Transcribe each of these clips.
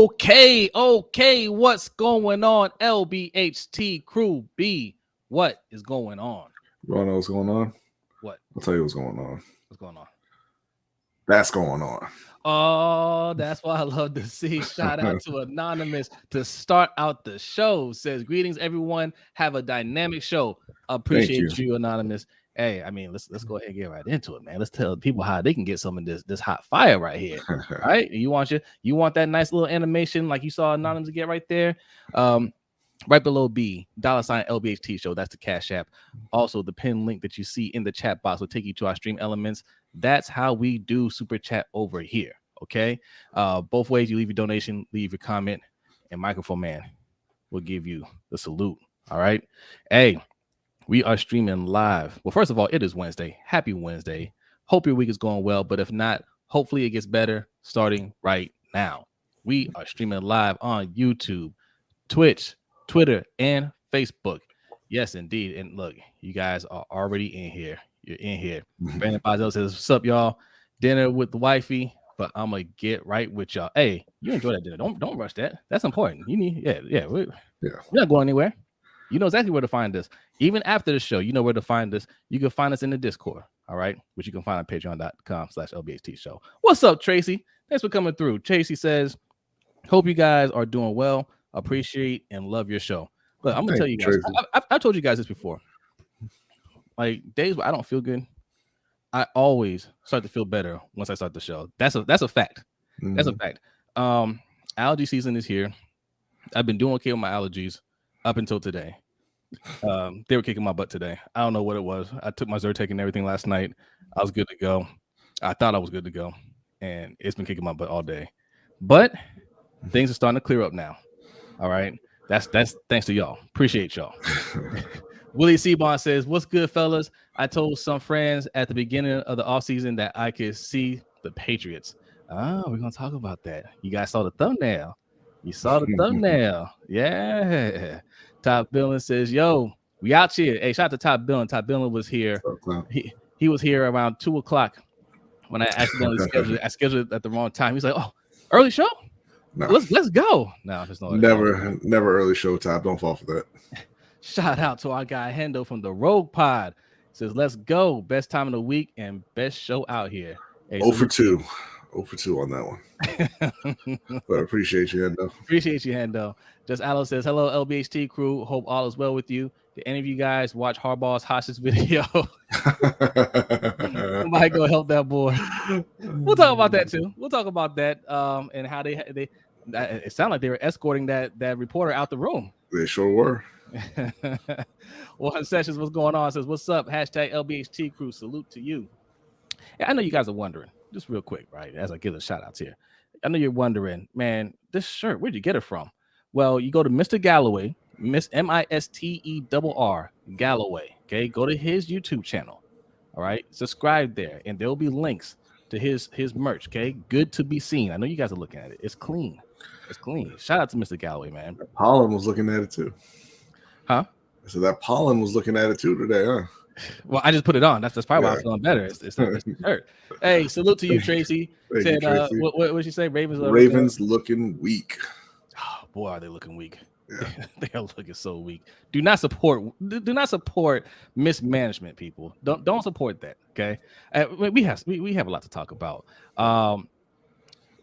Okay. What's going on, LBHT crew B? What is going on? You want to know what's going on? What? I'll tell you what's going on. What's going on? That's going on. Oh, that's what I love to see. Shout out to Anonymous to start out the show. Says, greetings, everyone. Have a dynamic show. Appreciate you, Anonymous. Hey, I mean, let's go ahead and get right into it, man. Let's tell people how they can get some of this hot fire right here. All right. You want that nice little animation like you saw Anonymous get right there. Right below B, $ LBHT Show. That's the Cash App. Also, the pin link that you see in the chat box will take you to our stream elements. That's how we do super chat over here. Okay. Both ways, you leave your donation, leave your comment, and Microphone Man will give you the salute. All right. Hey, we are streaming live. Well, first of all, it is Wednesday. Happy Wednesday. Hope your week is going well. But if not, hopefully it gets better starting right now. We are streaming live on YouTube, Twitch, Twitter, and Facebook. Yes, indeed. And look, you guys are already in here. You're in here. Brandon Bazel says, what's up, y'all? Dinner with the wifey, but I'm gonna get right with y'all. Hey, you enjoy that dinner. Don't rush that. That's important. You need, we're not going anywhere. You know exactly where to find us. Even after the show, you know where to find us. You can find us in the Discord, all right? Which you can find on patreon.com/LBHT Show. What's up, Tracy? Thanks for coming through. Tracy says, hope you guys are doing well. Appreciate and love your show. But I'm gonna tell you guys, I've told you guys this before. Like days where I don't feel good, I always start to feel better once I start the show. That's a fact. That's a fact. Allergy season is here. I've been doing okay with my allergies up until today. They were kicking my butt today. I don't know what it was. I took my Zyrtec and everything last night. I was good to go. I thought I was good to go, and it's been kicking my butt all day. But things are starting to clear up now. All right. That's thanks to y'all. Appreciate y'all. Willie Seabon says, what's good, fellas? I told some friends at the beginning of the offseason that I could see the Patriots. We're gonna talk about that. You guys saw the thumbnail. You saw the thumbnail. Yeah. Top Billin says, yo, we out here. Hey, shout out to Top Billin. Top Billin was here. He was here around 2:00 when I accidentally scheduled it at the wrong time. He's like, oh, early show? No. Let's go. No, there's no never early show, Top. Don't fall for that. Shout out to our guy Hendo from the Rogue Pod. Says, let's go. Best time of the week and best show out here. Hey, 0 for 2. 0 for 2 on that one. But appreciate you, Hendo. Appreciate you, Hendo. Just Aloe says, hello, LBHT crew. Hope all is well with you. Did any of you guys watch Harbaugh's hostage video? Might go help that boy. We'll talk about that too. We'll talk about that and how they it sounded like they were escorting that reporter out the room. They sure were. One Sessions, what's going on? Says, what's up? Hashtag LBHT crew. Salute to you. I know you guys are wondering, just real quick, right? As I give the shout outs here. I know you're wondering, man, this shirt, where'd you get it from? Well, you go to Mr. Galloway, MISTERR Galloway. Okay, go to his YouTube channel. All right, subscribe there, and there'll be links to his merch. Okay, good to be seen. I know you guys are looking at it. It's clean. It's clean. Shout out to Mr. Galloway, man. Pollen was looking at it too. Huh? So that Pollen was looking at it too today, huh? Well, I just put it on. That's probably why I'm feeling better. It's the shirt. Hey, salute to you, Tracy. Said, Tracy. What did she say? Ravens looking weak. Oh, boy, are they looking weak. Yeah. They are looking so weak. Do not support mismanagement, people. Don't support that. Okay. We have a lot to talk about.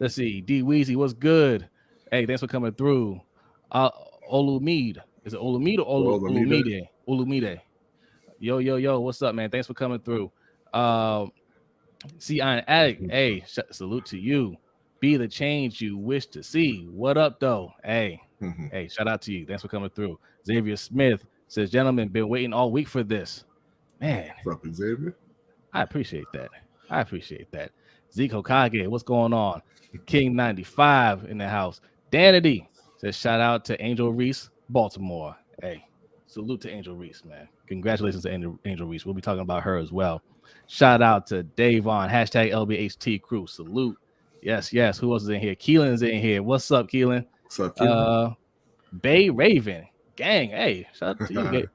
Let's see. D Weezy, what's good? Hey, thanks for coming through. Olumide. Is it Olumide or Olumide? Olumide. Yo, what's up, man? Thanks for coming through. See, Iron Addict. Hey, salute to you. Be the change you wish to see. What up, though? Hey, hey, shout out to you. Thanks for coming through. Xavier Smith says, gentlemen, been waiting all week for this. Man. What's up, Xavier? I appreciate that. Zeke Hokage, what's going on? King 95 in the house. Danity says, shout out to Angel Reese, Baltimore. Hey, salute to Angel Reese, man. Congratulations to Angel Reese. We'll be talking about her as well. Shout out to Davon, hashtag LBHT crew. Salute. Yes. Who else is in here? Keelan's in here. What's up, Keelan? What's up, Keelan? Bay Raven. Gang. Hey, shout out to you,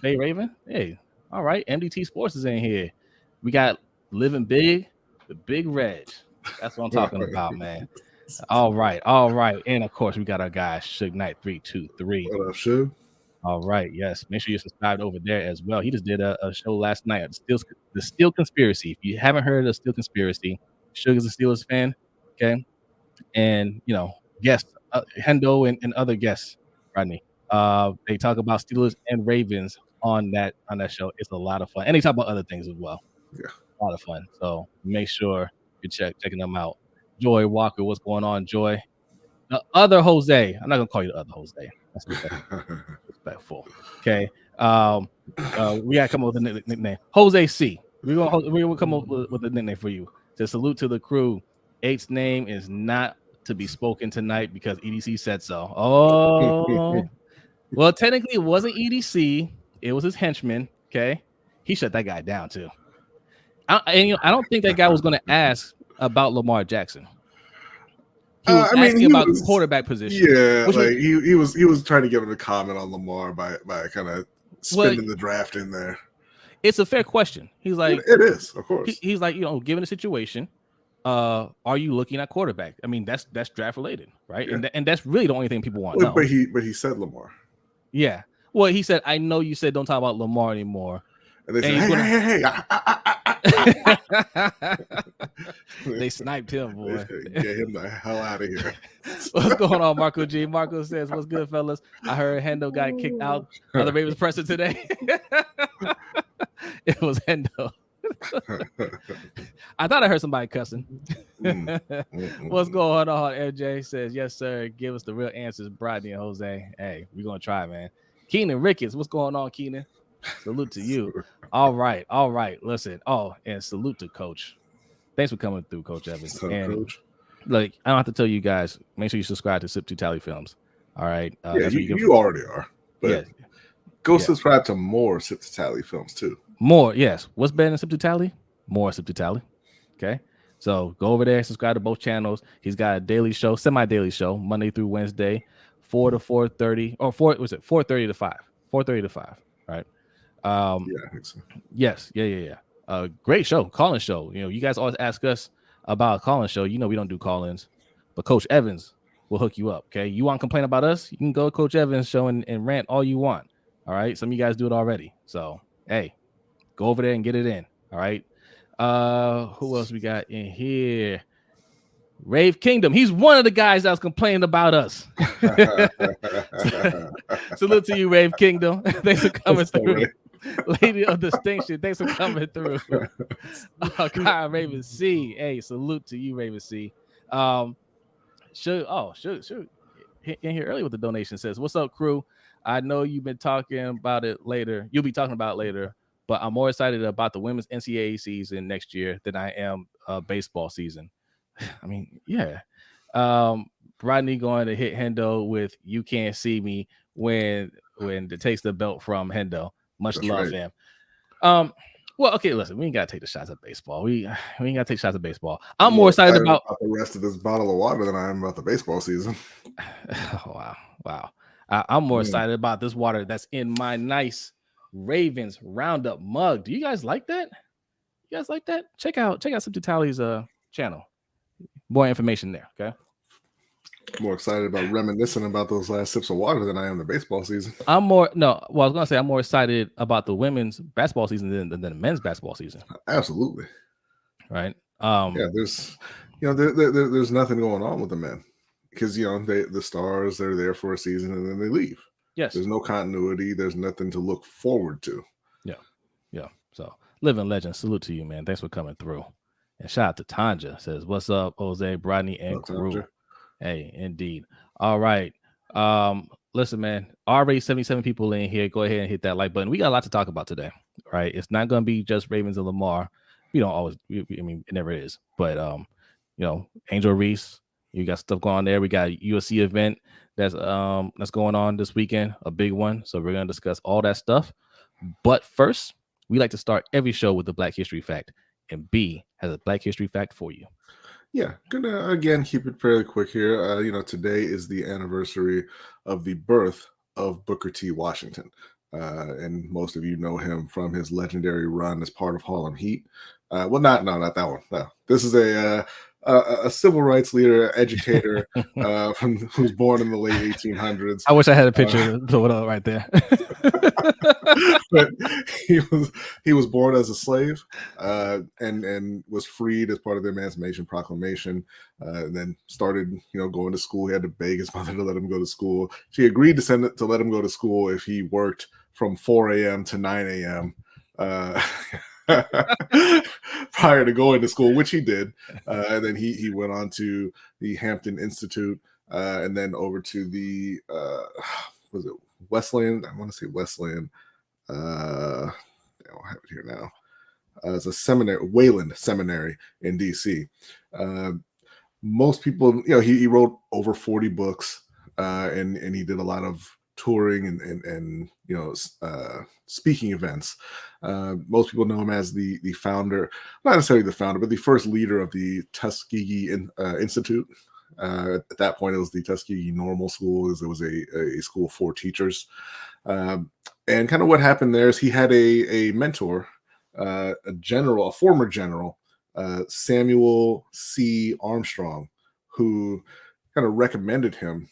Bay Raven. Hey, all right. MDT Sports is in here. We got Living Big, the Big Reg. That's what I'm talking about, man. All right. And of course, we got our guy Suge Knight 323. What up, Suge? All right, yes. Make sure you're subscribed over there as well. He just did a show last night, the Steel Conspiracy. If you haven't heard of the Steel Conspiracy, Suge is a Steelers fan, okay? And guests, Hendo and other guests, Rodney. They talk about Steelers and Ravens on that show. It's a lot of fun, and they talk about other things as well. Yeah, a lot of fun. So make sure you're checking them out. Joy Walker, what's going on, Joy? The other Jose. I'm not gonna call you the other Jose. That's respectful. Okay. We gotta come up with a nickname. Jose C. We're gonna come up with a nickname for you. To salute to the crew. Eight's name is not to be spoken tonight because EDC said so. Oh, well, technically it wasn't EDC, it was his henchman. Okay, he shut that guy down too. I don't think that guy was going to ask about Lamar Jackson. He was asking about the quarterback position. Yeah, like he was trying to get him to comment on Lamar by kind of spinning the draft in there. It's a fair question. He's like, it is, of course. He's like, given the situation, are you looking at quarterback? I mean, that's draft related, right? Yeah. And that's really the only thing people want. But he said Lamar. Yeah. Well, he said, I know you said don't talk about Lamar anymore. And they said, They sniped him, boy. Get him the hell out of here. What's going on, Marco G? Marco says, what's good, fellas? I heard Hendo got kicked out of the Ravens presser today. It was Hendo. I thought I heard somebody cussing. What's going on? MJ says, yes, sir. Give us the real answers, Brodny and Jose. Hey, we're going to try, man. Keenan Ricketts, what's going on, Keenan? Salute to you. All right. Listen. Oh, and salute to Coach. Thanks for coming through, Coach Evans. And Coach. Like, I don't have to tell you guys, make sure you subscribe to Sip to Tally Films. All right. Yeah, you already are. But go subscribe to more Sip to Tally Films too. More, yes. What's better than Sip to Tally? More Sip to Tally. Okay. So go over there, subscribe to both channels. He's got a daily show, semi-daily show, Monday through Wednesday, 4 to 4:30, or 4:30 to 5. 4:30 to 5. Right. I think so. Yes, yeah. Great show, call-in show. You guys always ask us about a call-in show. We don't do call-ins, but Coach Evans will hook you up. Okay, you want to complain about us? You can go to Coach Evans' show and rant all you want. All right, some of you guys do it already. So hey, go over there and get it in. All right. Who else we got in here? Rave Kingdom. He's one of the guys that was complaining about us. Salute to you, Rave Kingdom. Thanks for coming through. Lady of Distinction, thanks for coming through. God, Raven C. Hey, salute to you, Raven C. Should in here earlier with the donation says, what's up, crew? I know you've been talking about it later. You'll be talking about it later, but I'm more excited about the women's NCAA season next year than I am baseball season. I mean, yeah. Brodny going to hit Hendo with "You Can't See Me" when it takes the belt from Hendo. Much That's love, right. Fam. Well, okay, listen, we ain't gotta take the shots at baseball. We ain't gotta take shots at baseball. I'm more excited about the rest of this bottle of water than I am about the baseball season. Oh, wow. I'm more excited about this water that's in my nice Ravens Roundup mug. Do you guys like that? You guys like that? Check out Sip to Tally's channel. More information there. Okay. More excited about reminiscing about those last sips of water than I am the baseball season. I was gonna say I'm more excited about the women's basketball season than the men's basketball season. Absolutely. Right. There's there's nothing going on with the men because the stars, they're there for a season and then they leave. Yes. There's no continuity. There's nothing to look forward to. Yeah. So living legend, salute to you, man. Thanks for coming through. And shout out to Tanja. Says, what's up, Jose, Brodny, and crew. Tanja. Hey, indeed. All right. Listen, man, already 77 people in here. Go ahead and hit that like button. We got a lot to talk about today. Right. It's not going to be just Ravens and Lamar. We don't always, I mean, it never is. But, Angel Reese, you got stuff going on there. We got a UFC event that's going on this weekend, a big one. So we're going to discuss all that stuff. But first, we like to start every show with the Black History Fact. And B has a Black History Fact for you. Yeah, gonna again keep it fairly quick here. Today is the anniversary of the birth of Booker T. Washington, and most of you know him from his legendary run as part of Harlem Heat. Not that one. No, this is a a civil rights leader, educator, who's born in the late 1800s. I wish I had a picture to put it up right there. But he was born as a slave, and was freed as part of the Emancipation Proclamation, and then started, going to school. He had to beg his mother to let him go to school. She agreed to let him go to school if he worked from 4 a.m. to 9 a.m. Prior to going to school, which he did. And then he went on to the Hampton Institute, and then over to the was it Wesleyan? I want to say Wesleyan. I don't have it here now. It's a seminary, Wayland Seminary in DC. Most people, he wrote over 40 books, and he did a lot of touring and speaking events. Most people know him as the founder, not necessarily the founder, but the first leader of the Tuskegee Institute. At that point, it was the Tuskegee Normal School. It was a school for teachers. And kind of what happened there is he had a mentor, a former general, Samuel C. Armstrong, who kind of recommended him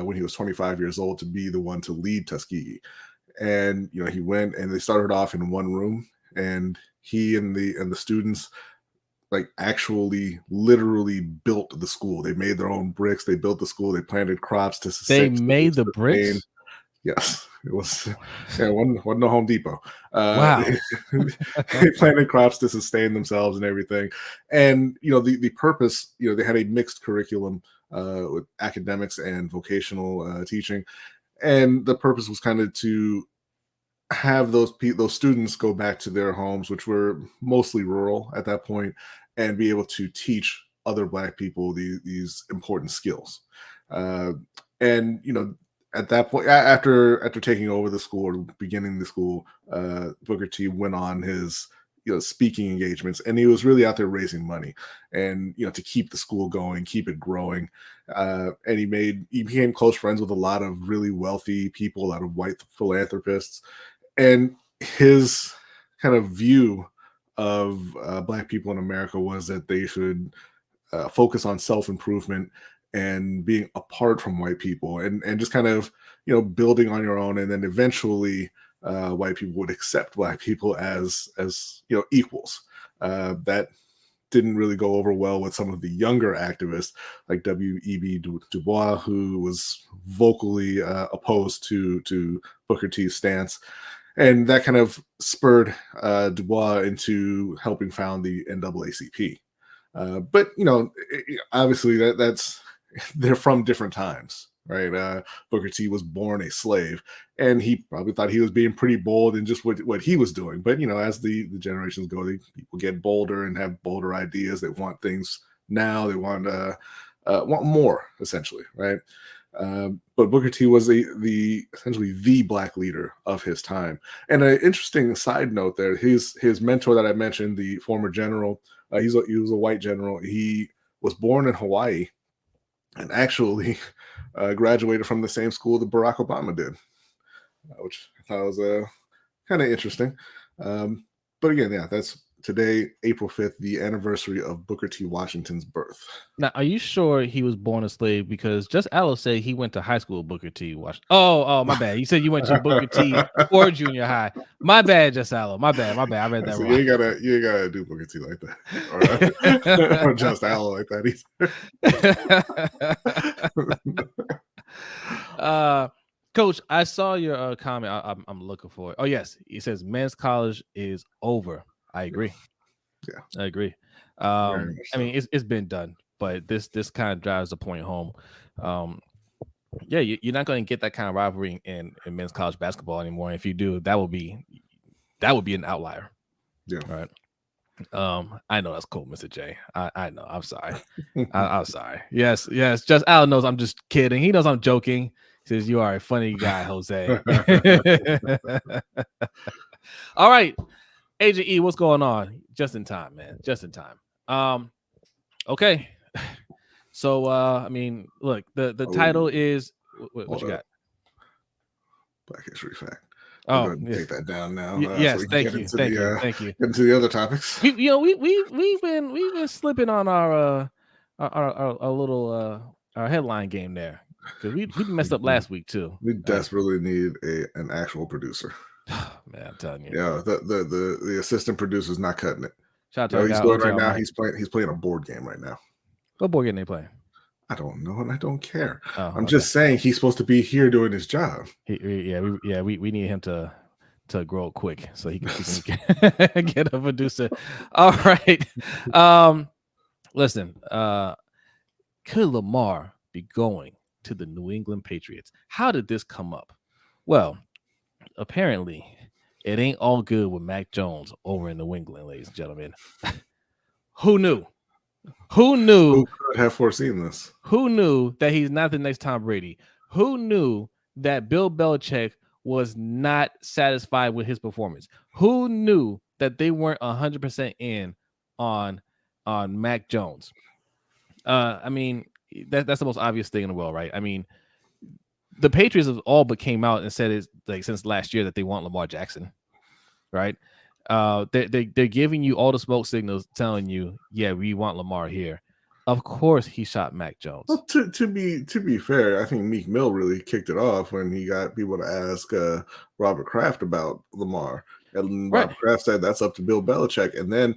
when he was 25 years old to be the one to lead Tuskegee. And he went, and they started off in one room, and he and the students actually literally built the school. They made their own bricks. They built the school. They planted crops to sustain. They made the bricks? Yes, it was. Yeah, wasn't no Home Depot. Wow. They planted crops to sustain themselves and everything. And the purpose, they had a mixed curriculum with academics and vocational teaching, and the purpose was kind of to have those students go back to their homes, which were mostly rural at that point, and be able to teach other Black people these important skills. And at that point, after taking over the school or beginning the school, Booker T went on his speaking engagements, and he was really out there raising money and to keep the school going, keep it growing. And he became close friends with a lot of really wealthy people, a lot of white philanthropists. And his kind of view of Black people in America was that they should focus on self-improvement and being apart from white people, and just kind of building on your own, and then eventually white people would accept Black people as equals. That didn't really go over well with some of the younger activists like W.E.B. Du Bois, who was vocally opposed to Booker T's stance. And that kind of spurred Du Bois into helping found the NAACP. But obviously they're from different times, right? Booker T was born a slave, and he probably thought he was being pretty bold in just what he was doing. But as the generations go, people get bolder and have bolder ideas. They want things now. They want more, essentially, right? But Booker T was essentially the Black leader of his time. And an interesting side note there, his mentor that I mentioned, the former general, he was a white general. He was born in Hawaii, and actually graduated from the same school that Barack Obama did, which I thought was kind of interesting. But again, that's today, April 5th, the anniversary of Booker T. Washington's birth. Now, are you sure he was born a slave? Because just Aloe said he went to high school with Booker T. Washington. Oh, my bad. You said you went to Booker T or junior high. My bad, just Aloe. My bad. I read that wrong. You ain't gotta do Booker T like that, or just Aloe like that either. Coach, I saw your comment. I'm looking for it. Oh yes, he says men's college is over. I agree. Yeah, I agree. I mean, it's been done, but this kind of drives the point home. Yeah, you're not going to get that kind of rivalry in men's college basketball anymore. If you do, that would be an outlier. Yeah. All right. I know that's cool, Mr. J. I know. I'm sorry. I'm sorry. Yes. Just Al knows I'm just kidding. He knows I'm joking. He says you are a funny guy, Jose. All right. Agent E, what's going on? Just in time, man. Just in time. Okay. So I mean, look, the title is what you got? Black History Fact. Oh, take that down now. Yes, so thank you. Thank you. Into the other topics. We've been slipping on our our little our headline game there, because we messed up last week too. We desperately need an actual producer. Man, I'm telling you. Yeah, the assistant producer's not cutting it. Shout out to he's doing right now. He's playing a board game right now. What board game they playing? I don't know, and I don't care. Oh, I'm just saying he's supposed to be here doing his job. We need him to grow quick so he can get a producer. All right. Listen, could Lamar be going to the New England Patriots? How did this come up? Well, apparently it ain't all good with Mac Jones over in New England, ladies and gentlemen. Who knew? Who could have foreseen this? Who knew that he's not the next Tom Brady? Who knew that Bill Belichick was not satisfied with his performance? Who knew that they weren't 100% in on Mac Jones? I mean, that's the most obvious thing in the world, right? I mean, the Patriots have all but came out and said it's like since last year that they want Lamar Jackson, right? They're giving you all the smoke signals, telling you, yeah, we want Lamar here. Of course, he shot Mac Jones. Well, to be fair, I think Meek Mill really kicked it off when he got people to ask Robert Kraft about Lamar, and Robert Kraft said that's up to Bill Belichick. And then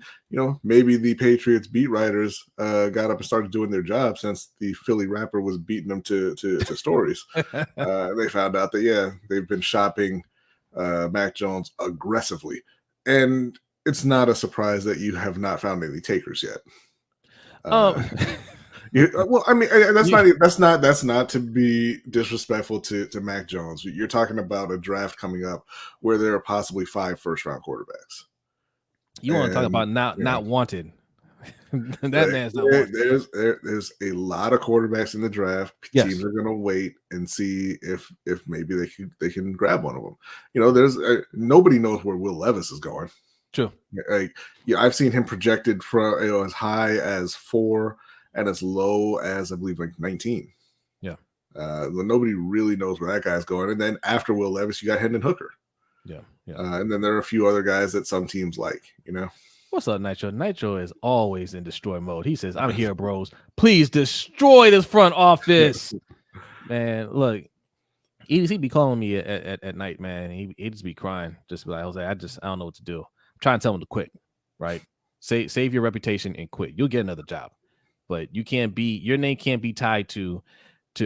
maybe the Patriots beat writers got up and started doing their job since the Philly rapper was beating them to stories. They found out that they've been shopping Mac Jones aggressively. And it's not a surprise that you have not found any takers yet. Well, I mean, that's not to be disrespectful to Mac Jones. You're talking about a draft coming up where there are possibly 5 first-round quarterbacks. You want to talk about not wanted? That man's not wanted. There's a lot of quarterbacks in the draft. Yes. Teams are going to wait and see if maybe they can grab one of them. There's nobody knows where Will Levis is going. True. I've seen him projected from as high as 4 and as low as I believe like 19. Yeah. Nobody really knows where that guy's going. And then after Will Levis, you got Hendon Hooker. Yeah. And then there are a few other guys that some teams like. What's up, Nitro? Nitro is always in destroy mode. He says, "I'm here, bros. Please destroy this front office." Man, look, he'd be calling me at night, man. He'd just be crying, just be like, "Jose, I don't know what to do." I'm trying to tell him to quit, right? Save your reputation and quit. You'll get another job, but your name can't be tied to.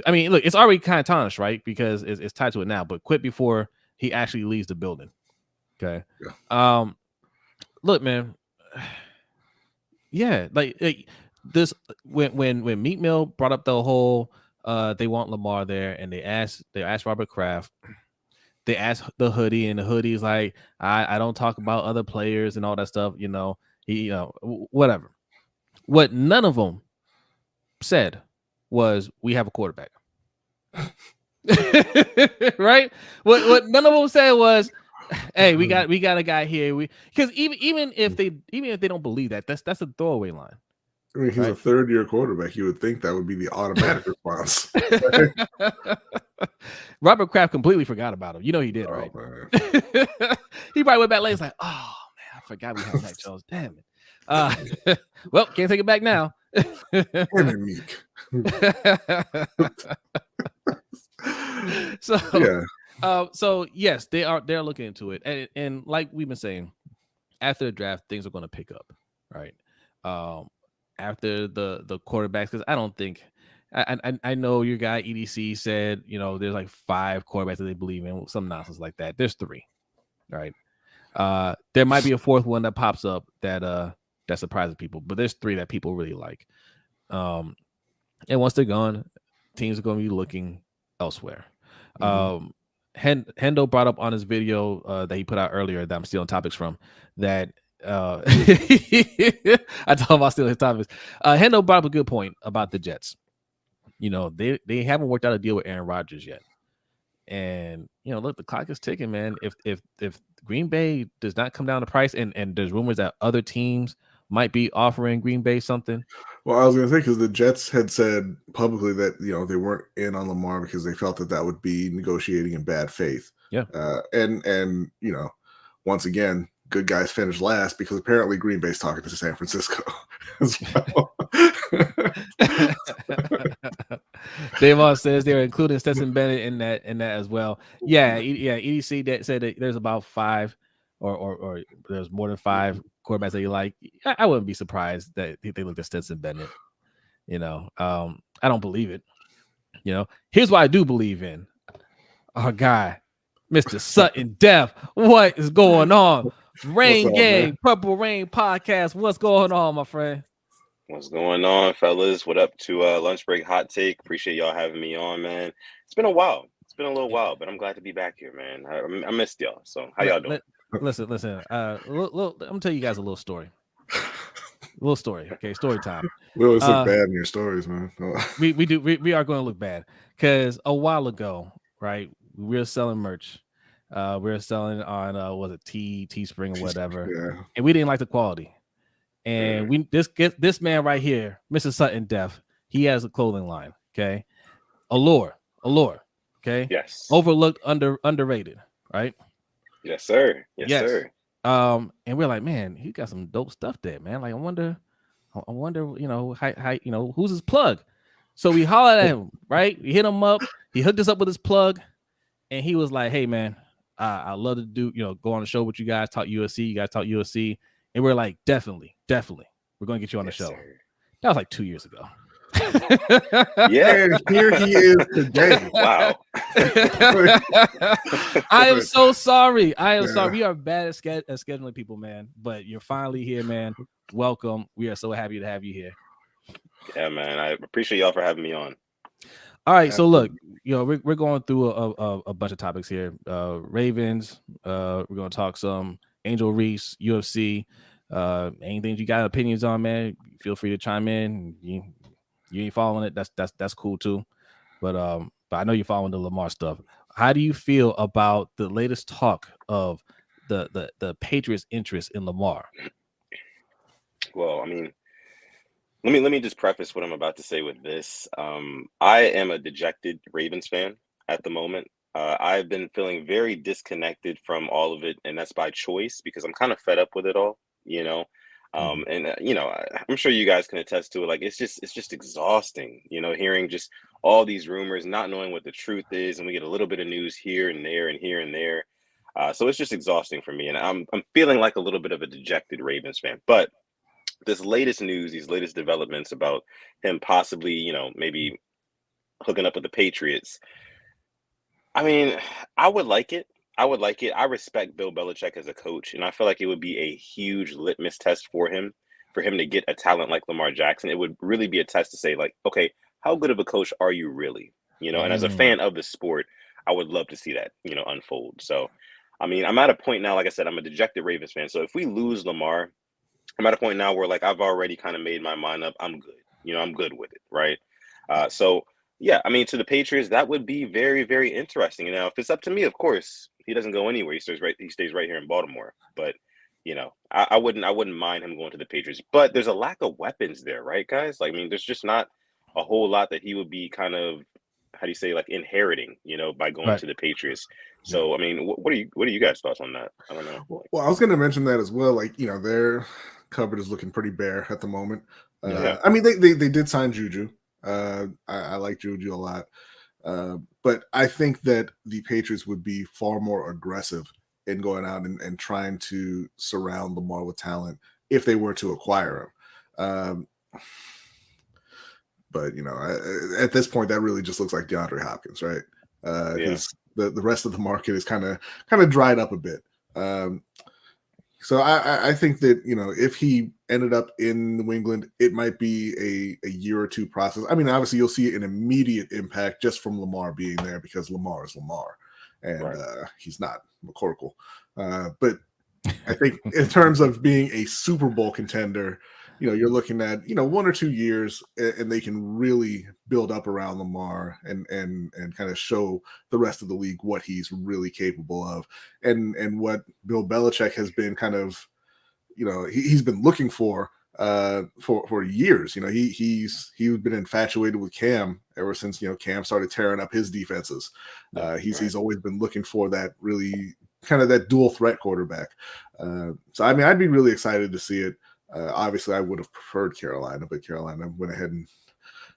I mean, look, it's already kind of tarnished, right? Because it's tied to it now. But quit before he actually leaves the building. Okay. Yeah. Look, man. Yeah, like this when Meek Mill brought up the whole they want Lamar there, and they asked Robert Kraft, they asked the hoodie, and the hoodie's like, I don't talk about other players and all that stuff, whatever. What none of them said was we have a quarterback. Right? What none of them said was, hey, we got a guy here. Because even if they don't believe that, that's a throwaway line. I mean, he's a third-year quarterback. You would think that would be the automatic response. Robert Kraft completely forgot about him. He did, right? He probably went back later. He's like, oh man, I forgot we had Mac Jones. Damn it. Well, can't take it back now. Damn it, Meek. So yes, they're looking into it, and like we've been saying, after the draft, things are going to pick up, right? After the quarterbacks, because I don't think I know your guy EDC said there's like 5 quarterbacks that they believe in, some nonsense like that. There's 3, right? There might be a 4th one that pops up that surprises people, but there's 3 that people really like. And once they're gone, teams are going to be looking elsewhere. Mm-hmm. Hendo brought up on his video that he put out earlier that I'm stealing topics from, that I told him I'll steal his topics. Hendo brought up a good point about the Jets. They haven't worked out a deal with Aaron Rodgers yet. And look, the clock is ticking, man. If Green Bay does not come down the price, and there's rumors that other teams might be offering Green Bay something. Well, I was going to say, because the Jets had said publicly that they weren't in on Lamar because they felt that would be negotiating in bad faith. Yeah. And once again, good guys finish last because apparently Green Bay's talking to San Francisco as well. Davon says they're including Stetson Bennett in that as well. Yeah, EDC that said that there's about 5 or there's more than 5 quarterbacks that you like. I wouldn't be surprised that they looked at Stetson Bennett. I don't believe it. Here's what I do believe in. Our guy, Mr. Sutton Def. What is going on? Rain Gang, man? Purple Rain Podcast. What's going on, my friend? What's going on, fellas? What up to Lunch Break Hot Take? Appreciate y'all having me on, man. It's been a while. It's been a little while, but I'm glad to be back here, man. I missed y'all. So how y'all doing? Listen. I'm gonna tell you guys a little story. Okay, story time. We always look bad in your stories, man. we do. We are going to look bad because a while ago, right? We were selling merch. We were selling on was it Teespring or whatever, yeah. And we didn't like the quality. And this man right here, Mr. Sutton Def, he has a clothing line. Okay, Allure. Okay, yes, overlooked, underrated, right? Yes, sir. Yes, sir. And we're like, man, he got some dope stuff there, man. Like, I wonder, how who's his plug? So we hollered at him, right? We hit him up. He hooked us up with his plug, and he was like, hey, man, I'd love to do, go on the show with you guys, talk USC. You guys talk USC. And we're like, definitely. We're going to get you on the show. Sir. That was like 2 years ago. Yeah, and here he is today. Wow. I am so sorry. Sorry. We are bad at scheduling people, man. But you're finally here, man. Welcome. We are so happy to have you here. Yeah, man. I appreciate y'all for having me on. All right. So look, we're going through a bunch of topics here. Ravens. We're going to talk some Angel Reese, UFC. Anything you got opinions on, man, feel free to chime in. You ain't following it, that's cool too. But I know you're following the Lamar stuff. How do you feel about the latest talk of the Patriots' interest in Lamar? Well, I mean, let me just preface what I'm about to say with this. I am a dejected Ravens fan at the moment. I've been feeling very disconnected from all of it, and that's by choice because I'm kind of fed up with it all, and I'm sure you guys can attest to it. Like it's just exhausting, hearing just all these rumors, not knowing what the truth is, and we get a little bit of news here and there and here and there. So it's just exhausting for me, and I'm feeling like a little bit of a dejected Ravens fan. But this latest news, these latest developments about him possibly, maybe hooking up with the Patriots. I mean, I would like it. I respect Bill Belichick as a coach, and I feel like it would be a huge litmus test for him to get a talent like Lamar Jackson. It would really be a test to say, like, okay, how good of a coach are you really? And as a fan of the sport, I would love to see that, unfold. So, I mean, I'm at a point now, like I said, I'm a dejected Ravens fan. So if we lose Lamar, I'm at a point now where, like, I've already kind of made my mind up. I'm good. I'm good with it, right? Yeah, I mean, to the Patriots, that would be very, very interesting. Now, if it's up to me, of course, he doesn't go anywhere. He stays right here in Baltimore. But I wouldn't mind him going to the Patriots. But there's a lack of weapons there, right, guys? Like, I mean, there's just not a whole lot that he would be kind of, how do you say, like inheriting, by going to the Patriots. So, I mean, what are you guys' thoughts on that? I don't know. Well, I was going to mention that as well. Like, their cupboard is looking pretty bare at the moment. I mean, they did sign Juju. I like Juju a lot. But I think that the Patriots would be far more aggressive in going out and trying to surround Lamar with talent if they were to acquire him. But, at this point, that really just looks like DeAndre Hopkins, right? The rest of the market is kind of dried up a bit. So I think that, if he ended up in New England, it might be a year or two process. I mean, obviously you'll see an immediate impact just from Lamar being there because Lamar is Lamar and he's not McCorkle. But I think in terms of being a Super Bowl contender, you're looking at, 1 or 2 years and they can really build up around Lamar and kind of show the rest of the league what he's really capable of and what Bill Belichick has been kind of, he's been looking for years. He's been infatuated with Cam ever since, Cam started tearing up his defenses. He's always been looking for that really kind of that dual threat quarterback. So I mean, I'd be really excited to see it. Obviously, I would have preferred Carolina, but Carolina went ahead and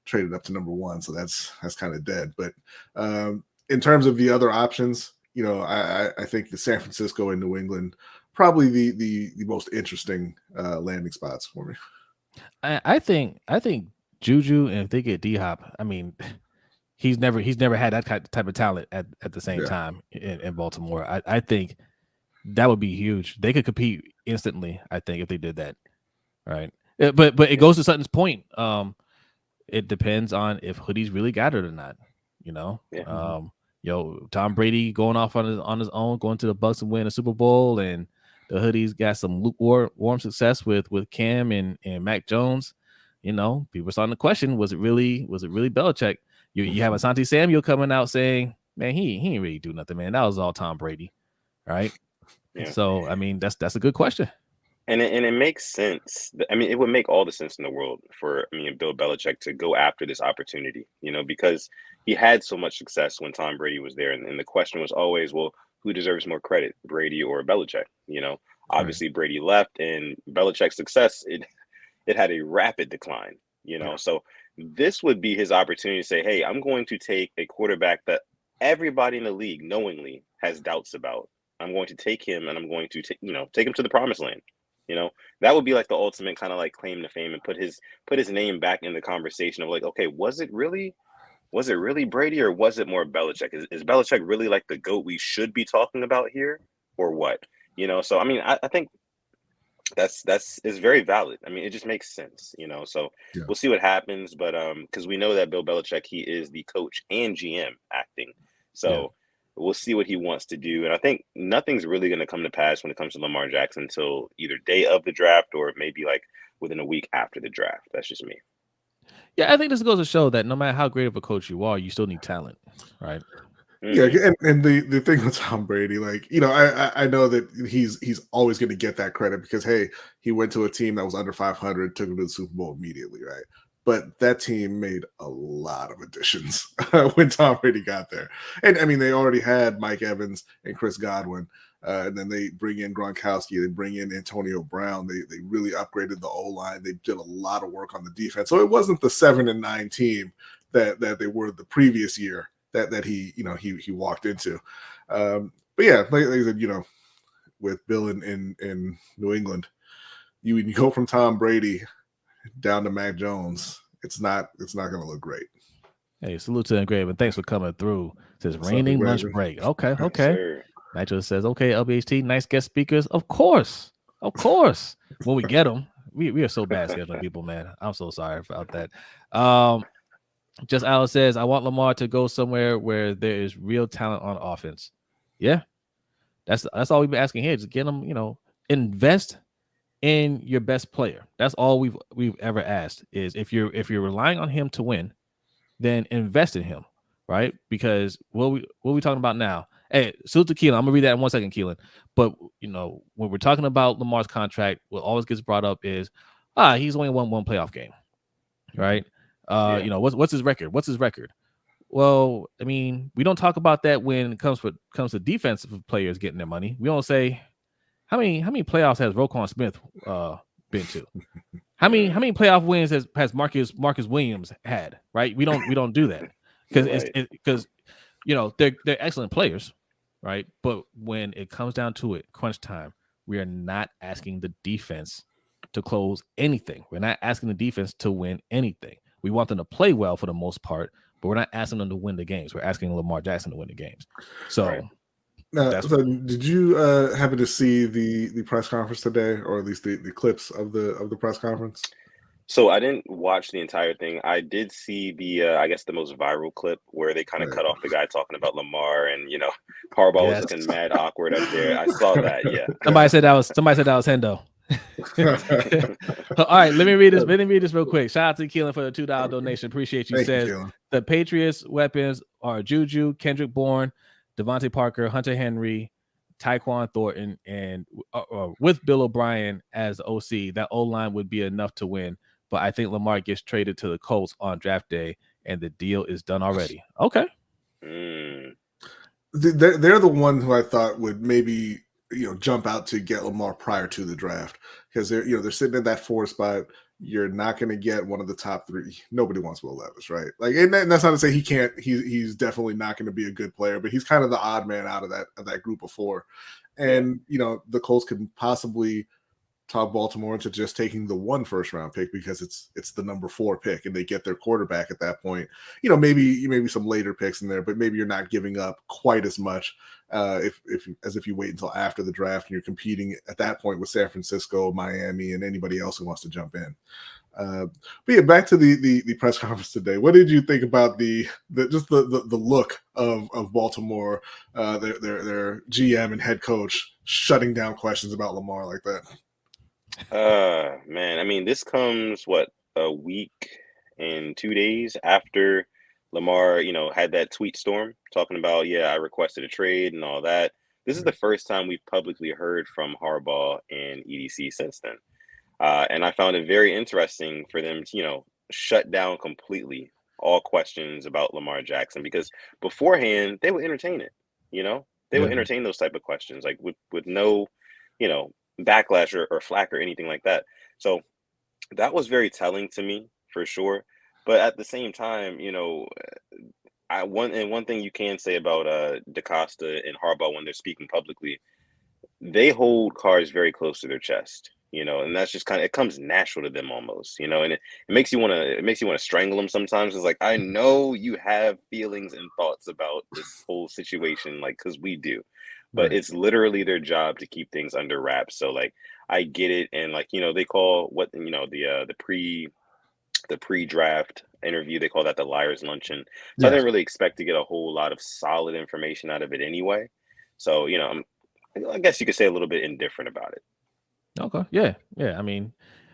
traded up to number 1, so that's kind of dead. But in terms of the other options, you know, I think the San Francisco and New England probably the most interesting landing spots for me. I think Juju, and if they get D-Hop, I mean, he's never had that type of talent at the same time in Baltimore. I think that would be huge. They could compete instantly, I think, if they did that. Right. But it goes to Sutton's point. It depends on if Hoodie's really got it or not. You know? Tom Brady going off on his own, going to the Bucs and win a Super Bowl, and the Hoodie's got some lukewarm success with Cam and Mac Jones. You know, people are starting to question, was it really Belichick? You have Asante Samuel coming out saying, man, he ain't really do nothing, man. That was all Tom Brady. Right. Yeah. So I mean, that's a good question. And it makes sense. I mean, it would make all the sense in the world for Bill Belichick to go after this opportunity, you know, because he had so much success when Tom Brady was there. And the question was always, well, who deserves more credit, Brady or Belichick? You know, obviously Brady left, and Belichick's success, it had a rapid decline, you know. So this would be his opportunity to say, hey, I'm going to take a quarterback that everybody in the league knowingly has doubts about. I'm going to take him, and I'm going to take him to the promised land. You know, that would be like the ultimate kind of like claim to fame, and put his name back in the conversation of like, okay, was it really Brady, or was it more Belichick? Is Belichick really like the GOAT we should be talking about here, or what? You know, so I mean, I think that's is very valid. I mean, it just makes sense, you know. So we'll see what happens, but because we know that Bill Belichick, he is the coach and GM acting, so. We'll see what he wants to do. And I think nothing's really going to come to pass when it comes to Lamar Jackson until either day of the draft or maybe like within a week after the draft. That's just me. Yeah, I think this goes to show that no matter how great of a coach you are, you still need talent, right? Yeah, and the thing with Tom Brady, like, you know, I know that he's always going to get that credit because, hey, he went to a team that was under 500, took him to the Super Bowl immediately, right? But that team made a lot of additions when Tom Brady got there. And, I mean, they already had Mike Evans and Chris Godwin, and then they bring in Gronkowski, they bring in Antonio Brown. They really upgraded the O-line. They did a lot of work on the defense. So it wasn't the 7-9 team that they were the previous year that he walked into. But yeah, like I said, you know, with Bill in New England, you go from Tom Brady down to Mac Jones, it's not going to look great. Hey, salute to Engrave, and thanks for coming through. It says raining lunch break. Okay. Nitro says, okay, LBHT, nice guest speakers. Of course. When we get them, we are so bad scheduling people, man. I'm so sorry about that. Just Alice says, I want Lamar to go somewhere where there is real talent on offense. Yeah, that's all we've been asking here. Just get them, you know, invest in your best player. That's all we've ever asked is if you're relying on him to win, then invest in him, right? Because what we talking about now? Hey, salute to Keelan. I'm gonna read that in 1 second, Keelan. But you know, when we're talking about Lamar's contract, what always gets brought up is he's only won one playoff game, right? You know, what's his record? Well, I mean, we don't talk about that when it comes to defensive players getting their money. We don't say how many playoffs has Roquan Smith been to? How many playoff wins has Marcus Williams had? Right? We don't do that because you know they're excellent players, right? But when it comes down to it, crunch time, we are not asking the defense to close anything. We're not asking the defense to win anything. We want them to play well for the most part, but we're not asking them to win the games. We're asking Lamar Jackson to win the games. So. Right. So did you happen to see the press conference today, or at least the clips of the press conference? So I didn't watch the entire thing. I did see the I guess the most viral clip where they kind of cut off the guy talking about Lamar, and you know, Harbaugh was looking mad awkward up there. I saw that. Yeah. Somebody said that was Hendo. All right, let me read this real quick. Shout out to Keelan for the $2 donation. Appreciate you. Says the Patriots weapons are Juju, Kendrick Bourne, Devontae Parker, Hunter Henry, Tyquan Thornton, and with Bill O'Brien as the OC, that O-line would be enough to win. But I think Lamar gets traded to the Colts on draft day, and the deal is done already. Okay. they're the one who I thought would maybe jump out to get Lamar prior to the draft, because they're sitting in that 4 spot. You're not going to get one of the top 3. Nobody wants Will Levis, right? Like, and that's not to say he can't. He's definitely not going to be a good player, but he's kind of the odd man out of that group of 4. And the Colts could possibly talk Baltimore into just taking the 1 first-round pick, because it's the number 4 pick, and they get their quarterback at that point. Maybe some later picks in there, but maybe you're not giving up quite as much if you wait until after the draft and you're competing at that point with San Francisco, Miami, and anybody else who wants to jump in. But yeah, back to the press conference today. What did you think about the look of Baltimore, their GM and head coach shutting down questions about Lamar like that? Man, I mean, this comes a week and 2 days after Lamar, had that tweet storm talking about, I requested a trade and all that. This is the first time we've publicly heard from Harbaugh and EDC since then. And I found it very interesting for them to, shut down completely all questions about Lamar Jackson, because beforehand they would entertain it, they would entertain those type of questions, like with no, backlash or flack or anything like that. So that was very telling to me, for sure. But at the same time, one thing you can say about DaCosta and Harbaugh when they're speaking publicly, they hold cards very close to their chest, and that's just it comes natural to them almost, and it makes you want to strangle them sometimes. It's like, I know you have feelings and thoughts about this whole situation, like, because we do. But it's literally their job to keep things under wraps. So, like, I get it. And, like, they call the pre-draft interview, they call that the liar's luncheon. So I didn't really expect to get a whole lot of solid information out of it anyway. So, I guess you could say a little bit indifferent about it. Okay. Yeah. I mean,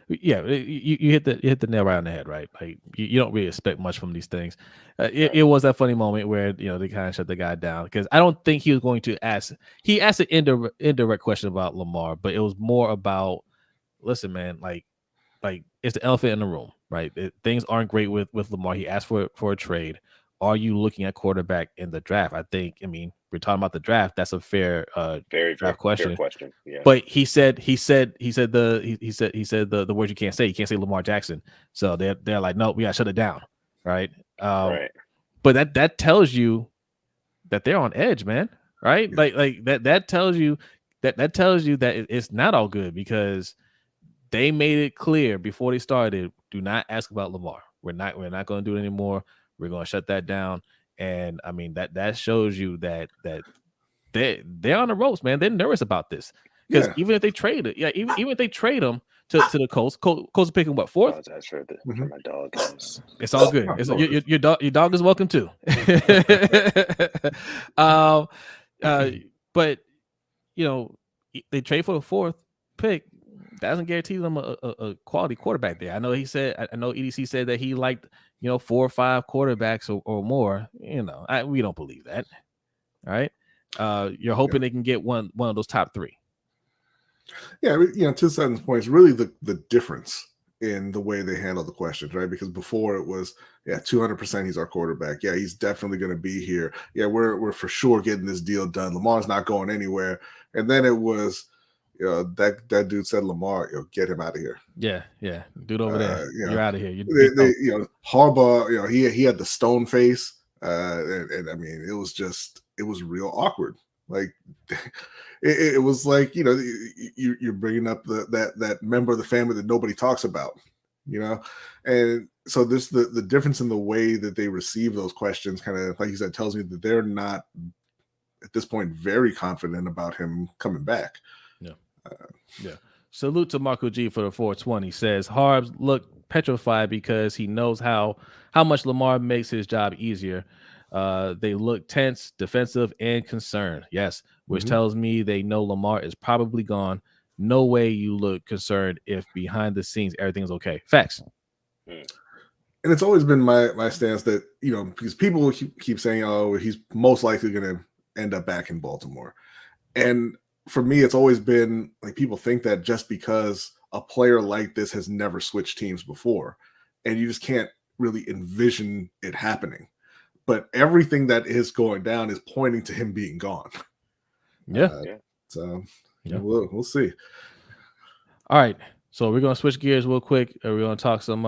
you hit the nail right on the head, right? Like, you don't really expect much from these things. It was that funny moment where they kind of shut the guy down, because I don't think he was going to ask. He asked an indirect question about Lamar, but it was more about, listen, man, like it's the elephant in the room, right? Things aren't great with Lamar. He asked for a trade. Are you looking at quarterback in the draft? I mean, we're talking about the draft. That's a fair, very draft question. Fair question. Yeah. But he said the words you can't say. You can't say Lamar Jackson. So they're like, no, we gotta shut it down, right? Right. But that tells you that they're on edge, man. Right? Yeah. Like that tells you that it's not all good, because they made it clear before they started, do not ask about Lamar. We're not going to do it anymore. We're going to shut that down. And I mean, that shows you that they're on the ropes, man. They're nervous about this, because even if they trade it, even if they trade them to the Colts are picking what, 4th? For my dog house. It's all good. Your dog is welcome too. But they trade for the 4th pick. That doesn't guarantee them a quality quarterback there. I know EDC said that he liked 4 or 5 quarterbacks or more. We don't believe that. All right. You're hoping they can get one of those top 3. Yeah, to Sutton's point, it's really the difference in the way they handle the questions, right? Because before it was, 200% he's our quarterback. Yeah, he's definitely going to be here. Yeah, we're for sure getting this deal done. Lamar's not going anywhere. And then it was, that dude said, Lamar, get him out of here. Yeah, dude over there, you're out of here. Harbaugh, he had the stone face, and I mean, it was real awkward. Like, it was like, you're bringing up that member of the family that nobody talks about, and so the difference in the way that they receive those questions, kind of like you said, tells me that they're not at this point very confident about him coming back. Salute to Marco G for the 420. Says Harbs look petrified because he knows how much Lamar makes his job easier. They look tense, defensive, and concerned. Yes, which tells me they know Lamar is probably gone. No way you look concerned if behind the scenes everything's okay. Facts. And it's always been my stance that, because people keep saying, oh, he's most likely going to end up back in Baltimore. And for me, it's always been like, people think that just because a player like this has never switched teams before, and you just can't really envision it happening. but everything that is going down is pointing to him being gone. So we'll see. All right, so we're gonna switch gears real quick. We're gonna talk some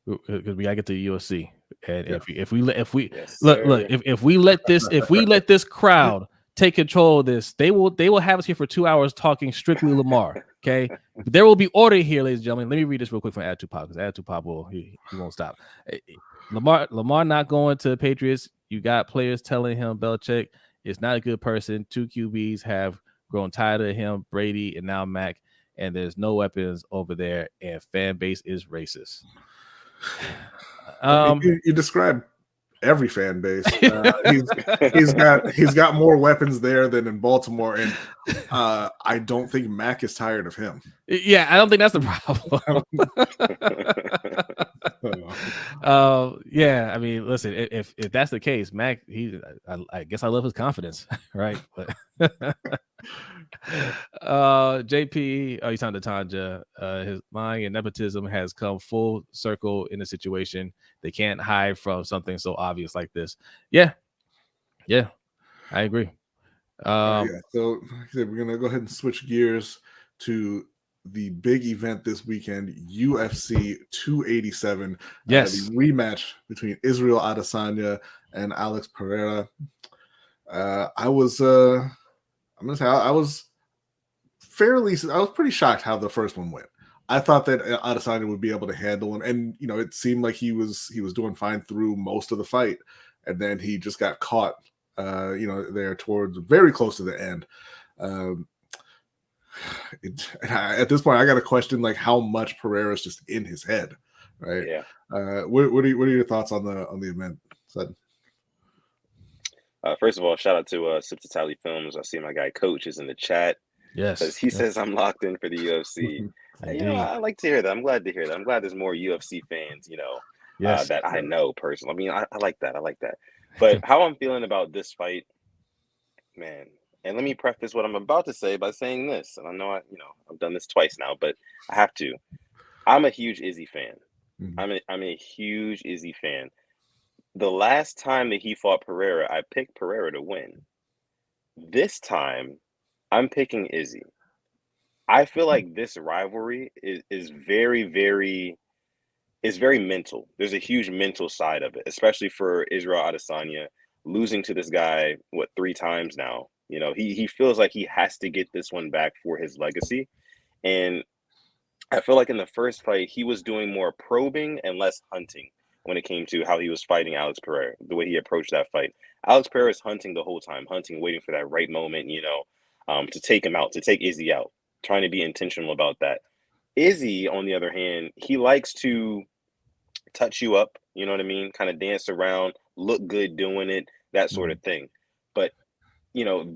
because we gotta get to the UFC. And if we let this crowd take control of this, they will have us here for 2 hours talking strictly Lamar. Okay, there will be order here, ladies and gentlemen. Let me read this real quick from Attitude Pop, because Attitude Pop he won't stop. Lamar not going to the Patriots. You got players telling him Bellichick is not a good person. 2 QBs have grown tired of him, Brady and now Mac, and there's no weapons over there, and fan base is racist. You described every fan base. He's got more weapons there than in Baltimore, and I don't think Mac is tired of him. Yeah, I don't think that's the problem. Yeah, I mean, listen, if that's the case, Mac, I guess I love his confidence, right? But JP, he's talking to Tanja. His lying and nepotism has come full circle in a situation. They can't hide from something so obvious like this. Yeah, I agree. So we're gonna go ahead and switch gears to the big event this weekend, UFC 287. Yes, the rematch between Israel Adesanya and Alex Pereira. I was pretty shocked how the first one went. I thought that Adesanya would be able to handle him, and it seemed like he was doing fine through most of the fight, and then he just got caught there towards very close to the end. At this point, I got to question like how much Pereira is just in his head, right? Yeah. What are your thoughts on the event, Sutton? First of all, shout out to Sip to Tally Films. I see my guy Coach is in the chat. Yes, he says I'm locked in for the UFC. And, I like to hear that. I'm glad to hear that. I'm glad there's more UFC fans, that I know personally. I mean, I like that. I like that. But how I'm feeling about this fight, man. And let me preface what I'm about to say by saying this. And I know I've done this twice now, but I have to. I'm a huge Izzy fan. Mm-hmm. I'm a huge Izzy fan. The last time that he fought Pereira, I picked Pereira to win. This time, I'm picking Izzy. I feel like this rivalry is very, very, it's very mental. There's a huge mental side of it, especially for Israel Adesanya losing to this guy, 3 times now. He feels like he has to get this one back for his legacy. And I feel like in the first fight, he was doing more probing and less hunting when it came to how he was fighting Alex Pereira, the way he approached that fight. Alex Pereira is hunting the whole time, waiting for that right moment, to take him out, to take Izzy out, trying to be intentional about that. Izzy, on the other hand, he likes to touch you up, you know what I mean? Kind of dance around, look good doing it, that sort of thing. But,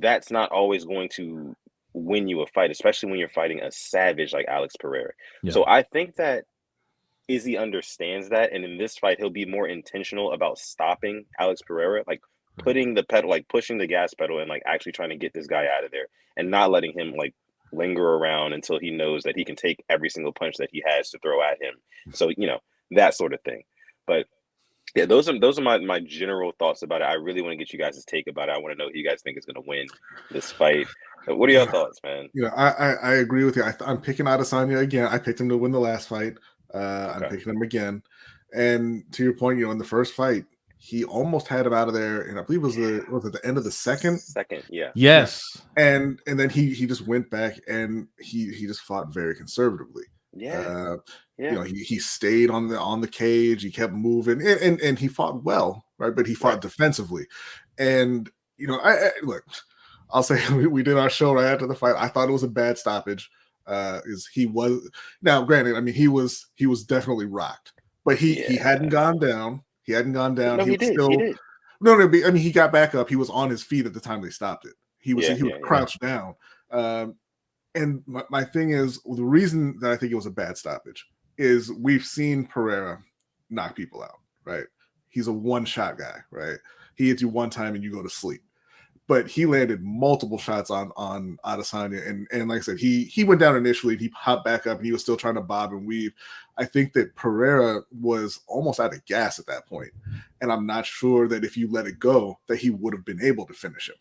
that's not always going to win you a fight, especially when you're fighting a savage like Alex Pereira. Yeah. So I think that Izzy understands that, and in this fight, he'll be more intentional about stopping Alex Pereira, like putting the pedal, like pushing the gas pedal, and like actually trying to get this guy out of there, and not letting him like linger around until he knows that he can take every single punch that he has to throw at him. So that sort of thing. But yeah, those are my general thoughts about it. I really want to get you guys' take about it. I want to know who you guys think is going to win this fight. What are your thoughts, man? I agree with you. I'm picking Adesanya again. I picked him to win the last fight. I'm picking him again. And to your point, in the first fight, he almost had him out of there, and I believe was at the end of the second. Yeah. Yes. And then he just went back and he just fought very conservatively. Yeah. He stayed on the cage. He kept moving, and he fought well, right? But he fought defensively. And I look, I'll say we did our show right after the fight. I thought it was a bad stoppage. He was now granted. I mean, he was definitely rocked, but he hadn't gone down. He hadn't gone down. No, he did. He did. No. I mean, he got back up. He was on his feet at the time they stopped it. He was crouched down. And my thing is, the reason that I think it was a bad stoppage is we've seen Pereira knock people out, right? He's a one-shot guy, right? He hits you one time and you go to sleep. but he landed multiple shots on Adesanya, and like I said, he went down initially, and he popped back up, and he was still trying to bob and weave. I think that Pereira was almost out of gas at that point, and I'm not sure that if you let it go, that he would have been able to finish him.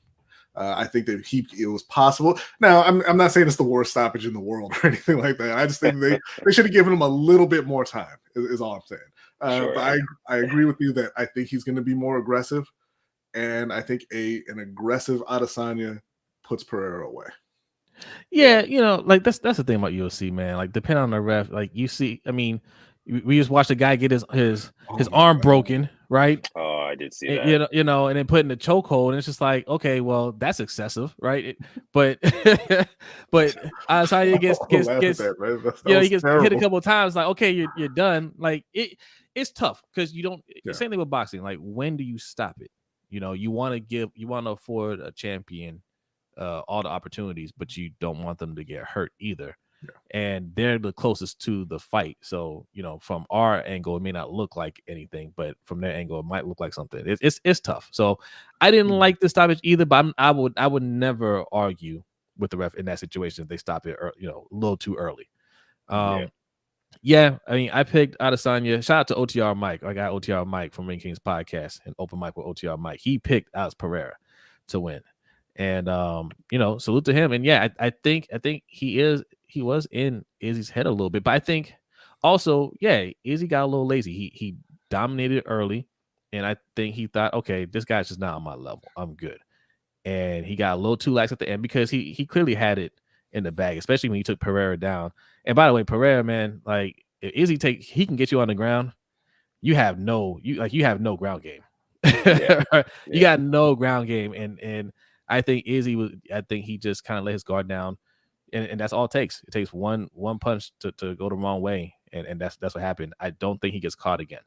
I think that it was possible. Now, I'm not saying it's the worst stoppage in the world or anything like that. I just think they should have given him a little bit more time. Is all I'm saying. Sure. But I agree with you that I think he's going to be more aggressive. And I think an aggressive Adesanya puts Pereira away. Yeah, like that's the thing about UFC, man. Like, depending on the ref, like you see, I mean, we just watched a guy get his arm broken, right? Oh, I did see and, that. And then put in the chokehold, and it's just like, okay, well, that's excessive, right? But Adesanya gets he gets hit a couple of times. Like, okay, you're done. Like it's tough because you don't. Same thing with boxing. Like, when do you stop it? You want to afford a champion all the opportunities, but you don't want them to get hurt either. Yeah. And they're the closest to the fight. So, from our angle, it may not look like anything, but from their angle, it might look like something. It's tough. So I didn't like the stoppage either, but I would never argue with the ref in that situation if they stop it, a little too early. Yeah, I mean, I picked Adesanya. Shout out to OTR Mike. I got OTR Mike from Ring Kings podcast and Open Mic with OTR Mike. He picked Alex Pereira to win, and salute to him. And yeah, I think he was in Izzy's head a little bit, but I think also, yeah, Izzy got a little lazy. He dominated early, and I think he thought, okay, this guy's just not on my level. I'm good, and he got a little too lax at the end because he clearly had it in the bag, especially when he took Pereira down. And by the way, Pereira, man, like, if Izzy he can get you on the ground, you have no ground game. You got no ground game. And I think he just kind of let his guard down. And that's all it takes. It takes one punch to go the wrong way. And that's what happened. I don't think he gets caught again.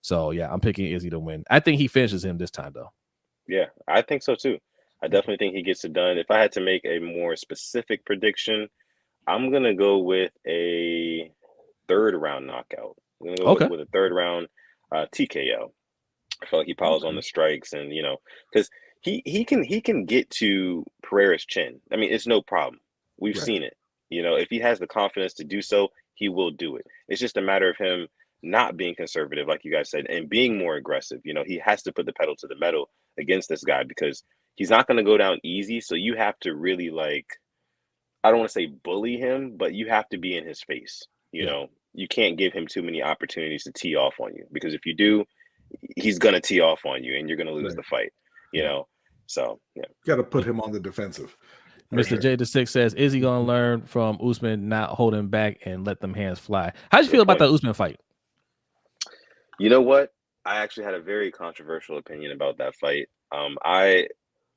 So yeah, I'm picking Izzy to win. I think he finishes him this time though. Yeah, I think so too. I definitely think he gets it done. If I had to make a more specific prediction, I'm going to go with a third round knockout. I'm going to go with a third round TKO. I feel like he piles on the strikes, and because he can get to Pereira's chin. I mean, it's no problem. We've seen it. If he has the confidence to do so, he will do it. It's just a matter of him not being conservative, like you guys said, and being more aggressive. He has to put the pedal to the metal against this guy because he's not going to go down easy. So you have to really, like, I don't want to say bully him, but you have to be in his face. You can't give him too many opportunities to tee off on you, because if you do, he's going to tee off on you and you're going to lose the fight, So, yeah. Got to put him on the defensive. Mr. J the Six says, is he going to learn from Usman not holding back and let them hands fly? How'd you feel about that Usman fight? You know what? I actually had a very controversial opinion about that fight.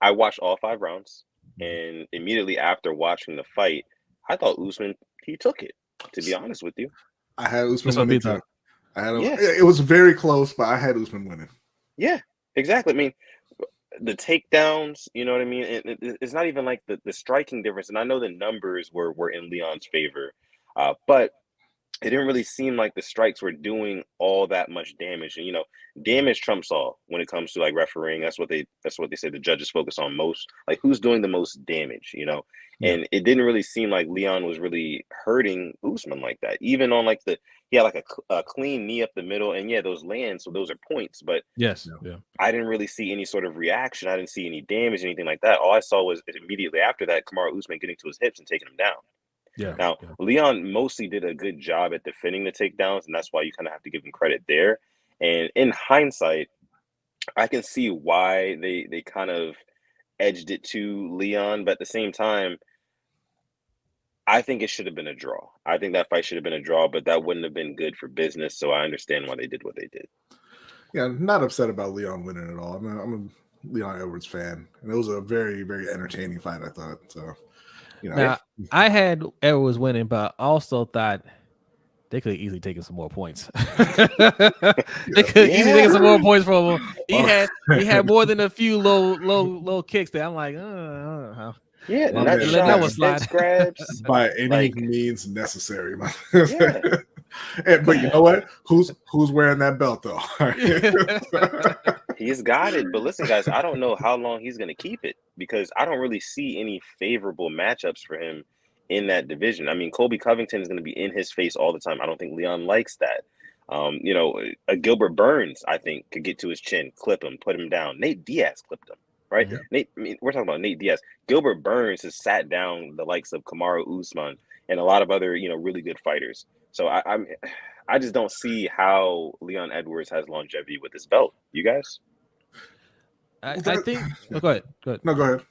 I watched all 5 rounds, and immediately after watching the fight, I thought Usman, he took it, to be honest with you. I had Usman winning too. It was very close, but I had Usman winning. Yeah, exactly. I mean, the takedowns, you know what I mean? It's not even like the striking difference. And I know the numbers were in Leon's favor, but it didn't really seem like the strikes were doing all that much damage. And, damage trumps all when it comes to, like, refereeing. That's what they say the judges focus on most. Like, who's doing the most damage, And it didn't really seem like Leon was really hurting Usman like that. Even on, like, he had, like, a clean knee up the middle. And, yeah, those land, so those are points. But I didn't really see any sort of reaction. I didn't see any damage, anything like that. All I saw was immediately after that, Kamaru Usman getting to his hips and taking him down. Leon mostly did a good job at defending the takedowns, and that's why you kind of have to give him credit there. And in hindsight, I can see why they kind of edged it to Leon, but at the same time, I think it should have been a draw. I think that fight should have been a draw, but that wouldn't have been good for business, so I understand why they did what they did. Yeah, I'm not upset about Leon winning at all. I'm a Leon Edwards fan, and it was a very, very entertaining fight, I thought. So, Now, I had Edwards winning, but I also thought they could have easily taken some more points. They could have easily taken some more points from him. He had more than a few low kicks there. I'm like, yeah, that was slide. Grabs by any means necessary. But you know what? Who's wearing that belt though? He's got it. But listen, guys, I don't know how long he's going to keep it because I don't really see any favorable matchups for him in that division. I mean, Colby Covington is going to be in his face all the time. I don't think Leon likes that. A Gilbert Burns, I think, could get to his chin, clip him, put him down. Nate Diaz clipped him, right? Yeah. We're talking about Nate Diaz. Gilbert Burns has sat down the likes of Kamaru Usman and a lot of other, really good fighters. So I just don't see how Leon Edwards has longevity with this belt. You guys? I think. Oh, go ahead. No, go ahead.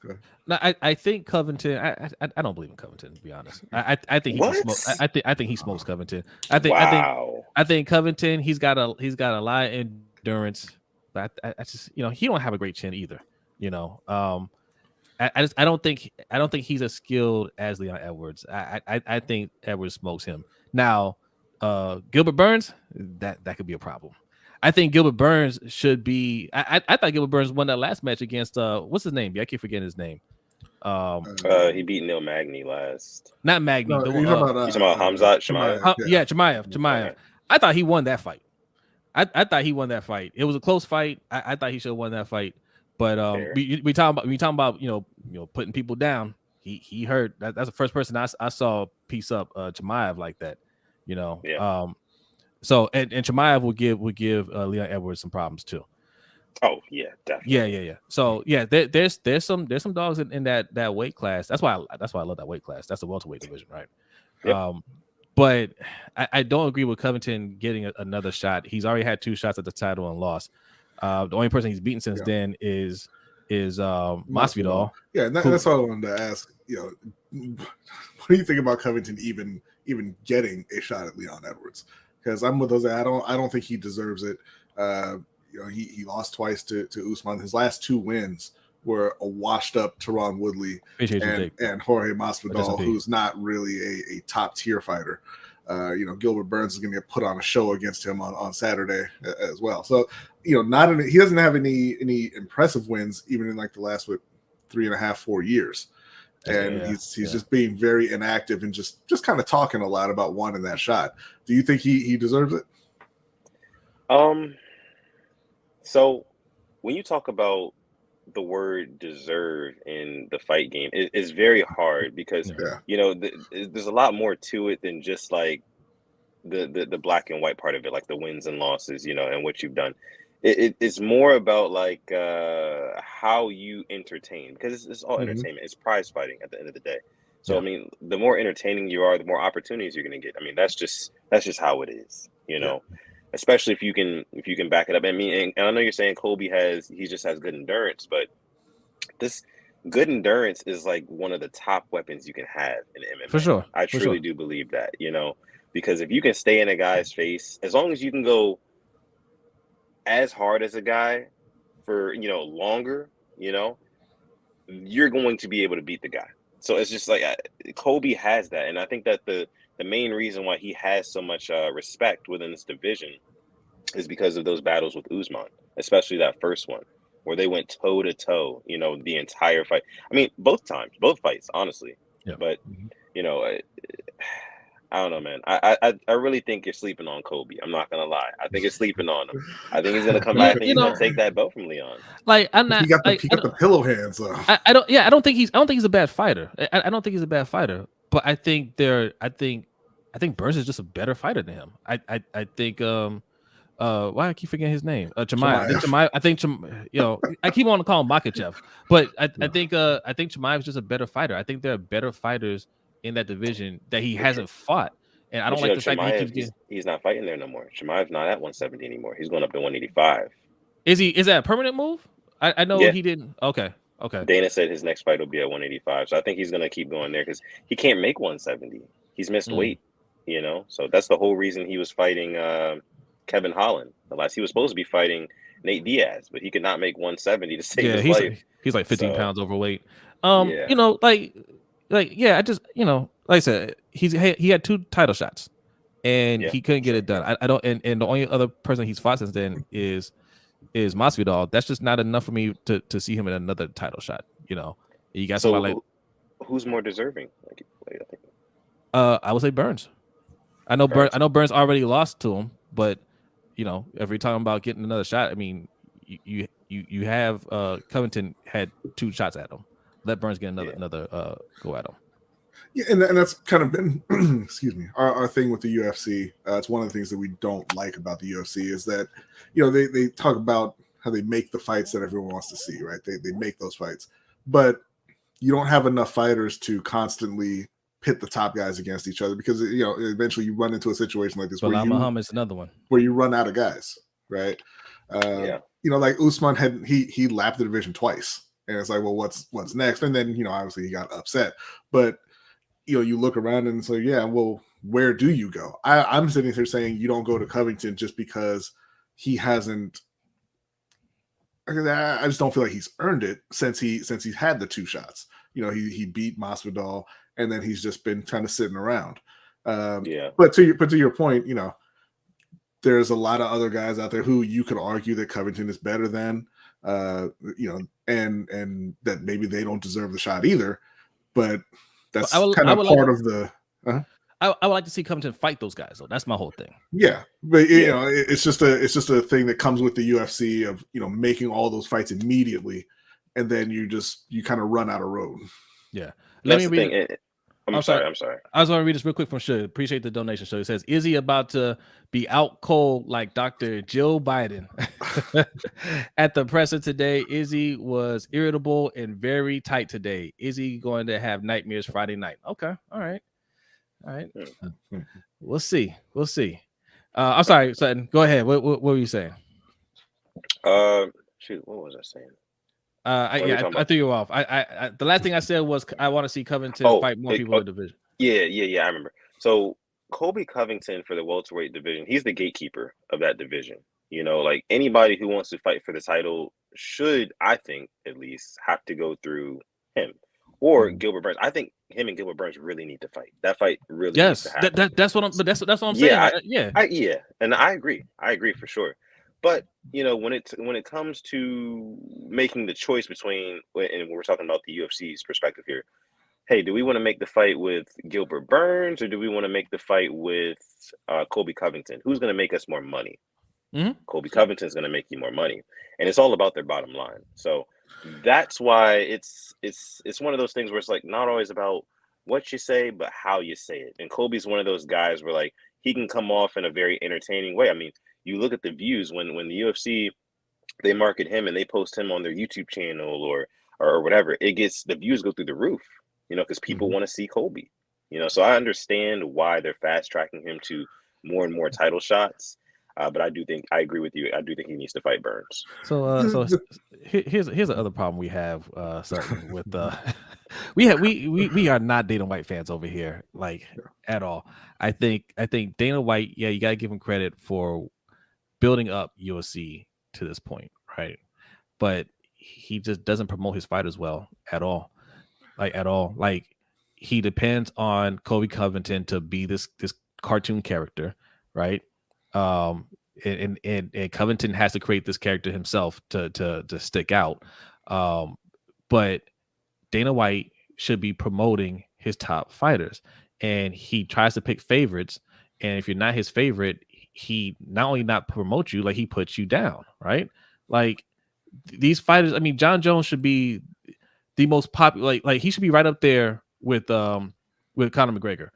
No, I think Covington. I don't believe in Covington, to be honest. I think he can smoke. I think he smokes Covington. I think Covington. He's got a lot of endurance, but I just he don't have a great chin either. I don't think he's as skilled as Leon Edwards. I think Edwards smokes him. Now, Gilbert Burns, that could be a problem. I think Gilbert Burns should be. I thought Gilbert Burns won that last match against what's his name? I keep forgetting his name. He beat Neil Magny last. Not Magny. No, you're talking about Hamzat Chimaev. Chimaev. Okay. I thought he won that fight. I thought he won that fight. It was a close fight. I thought he should have won that fight. But we talking about putting people down. He hurt. That's the first person I saw piece up Chimaev like that. Yeah. So and Chimaev would give Leon Edwards some problems too. Oh yeah, definitely. Yeah. So yeah, there's some dogs in that weight class. That's why I love that weight class. That's the welterweight division, right? Yep. But I don't agree with Covington getting another shot. He's already had 2 shots at the title and lost. The only person he's beaten since then is Masvidal. Yeah, and that's what I wanted to ask. What do you think about Covington even getting a shot at Leon Edwards? Because I'm with those. I don't think he deserves it. He lost twice to Usman. His last 2 wins were a washed up Tyron Woodley and Jorge Masvidal, who's not really a top tier fighter. Gilbert Burns is going to get put on a show against him on Saturday as well. So, he doesn't have any impressive wins even in like the last 3.5, 4 years. And he's just being very inactive and just kind of talking a lot about wanting that shot. Do you think he deserves it? So when you talk about the word deserve in the fight game, it's very hard because there's a lot more to it than just like the black and white part of it, like the wins and losses, and what you've done. It's more about like how you entertain, because it's all entertainment. It's prize fighting at the end of the day. So I mean, the more entertaining you are, the more opportunities you're going to get. I mean, that's just how it is, Especially if you can back it up. I mean, and I know you're saying Colby just has good endurance, but this good endurance is like one of the top weapons you can have in MMA. For sure. I truly do believe that, because if you can stay in a guy's face, as long as you can go as hard as a guy for, longer, you're going to be able to beat the guy. So it's just like Colby has that. And I think that the main reason why he has so much respect within this division is because of those battles with Usman, especially that first one where they went toe to toe, the entire fight. I mean, both fights, honestly. Yeah. But, I don't know, man. I really think you're sleeping on Colby. I'm not gonna lie. I think you're sleeping on him. I think he's gonna come back and he's gonna take that belt from Leon. Like I'm not. He got the pillow hands though. I don't think he's a bad fighter. I don't think he's a bad fighter. But I think Burns is just a better fighter than him. I think why I keep forgetting his name? Chimaev. I think I keep on calling him Makhachev, but I think Chimaev is just a better fighter. I think there are better fighters in that division that he hasn't fought, and I don't like the fact that he keeps getting. He's not fighting there no more. Chimaev's not at 170 anymore. He's going up to 185. Is that a permanent move? I know he didn't. Okay. Dana said his next fight will be at 185, so I think he's going to keep going there because he can't make 170. He's missed weight, So that's the whole reason he was fighting Kevin Holland. Unless he was supposed to be fighting Nate Diaz, but he could not make 170 to save his life. He's like 15 pounds overweight. I just like I said, he had 2 title shots, and he couldn't get it done. I don't, and the only other person he's fought since then is Masvidal. That's just not enough for me to see him in another title shot. You got somebody like who's more deserving? I would say Burns. I know Burns already lost to him, but if you're talking about getting another shot, I mean, you you have Covington had 2 shots at him. Let Burns get another go at him. Yeah, and that's kind of been, excuse me, our thing with the UFC. It's one of the things that we don't like about the UFC is that, they talk about how they make the fights that everyone wants to see, right? They make those fights, but you don't have enough fighters to constantly pit the top guys against each other because, eventually you run into a situation like this where Muhammad's another one where you run out of guys, right? Like Usman he lapped the division twice, and it's like, well, what's next? And then, obviously he got upset, but you look around and it's like, yeah, well, where do you go? I'm sitting here saying you don't go to Covington just because he hasn't. I just don't feel like he's earned it since he's had the 2 shots. He beat Masvidal, and then he's just been kind of sitting around. But to your point, there's a lot of other guys out there who you could argue that Covington is better than, and that maybe they don't deserve the shot either. But that's part of the. I would like to see Covington fight those guys, though. That's my whole thing. Yeah, but it's just a thing that comes with the UFC of making all those fights immediately, and then you kind of run out of road. Yeah, let me read. I'm sorry. I was going to read this real quick from Show. Appreciate the donation. Show. It says, "Is he about to be out cold like Dr. Joe Biden at the presser today? Izzy was irritable and very tight today. Is he going to have nightmares Friday night?" Okay, all right. We'll see. I'm sorry, Sutton. Go ahead. What were you saying? Shoot, what was I saying? I threw you off. I the last thing I said was I want to see Covington fight more people in the division. Yeah, I remember. So Colby Covington for the welterweight division, he's the gatekeeper of that division. Like anybody who wants to fight for the title should, I think, at least have to go through him or Gilbert Burns. I think him and Gilbert Burns really need to fight. That fight really needs to happen. That's what I'm saying. And I agree. I agree for sure. But when it comes to making the choice between, and we're talking about the UFC's perspective here, hey, do we want to make the fight with Gilbert Burns or do we want to make the fight with Colby Covington? Who's going to make us more money? Mm-hmm. Colby Covington's going to make you more money, and it's all about their bottom line. So that's why it's one of those things where it's like not always about what you say, but how you say it. And Colby's one of those guys where like he can come off in a very entertaining way. I mean, you look at the views when the UFC, they market him and they post him on their YouTube channel or whatever, the views go through the roof, because people want to see Colby, so I understand why they're fast tracking him to more and more title shots. But I agree with you. I do think he needs to fight Burns. So here's the other problem we have, Sutton, with we are not Dana White fans over here, like at all. I think Dana White, you gotta give him credit for building up UFC to this point, right? But he just doesn't promote his fighters well at all. Like he depends on Colby Covington to be this cartoon character, right? And Covington has to create this character himself to stick out. But Dana White should be promoting his top fighters, and he tries to pick favorites. And if you're not his favorite, he not only not promote you, like he puts you down, right? Like these fighters, I mean, John Jones should be the most popular, like he should be right up there with Conor McGregor,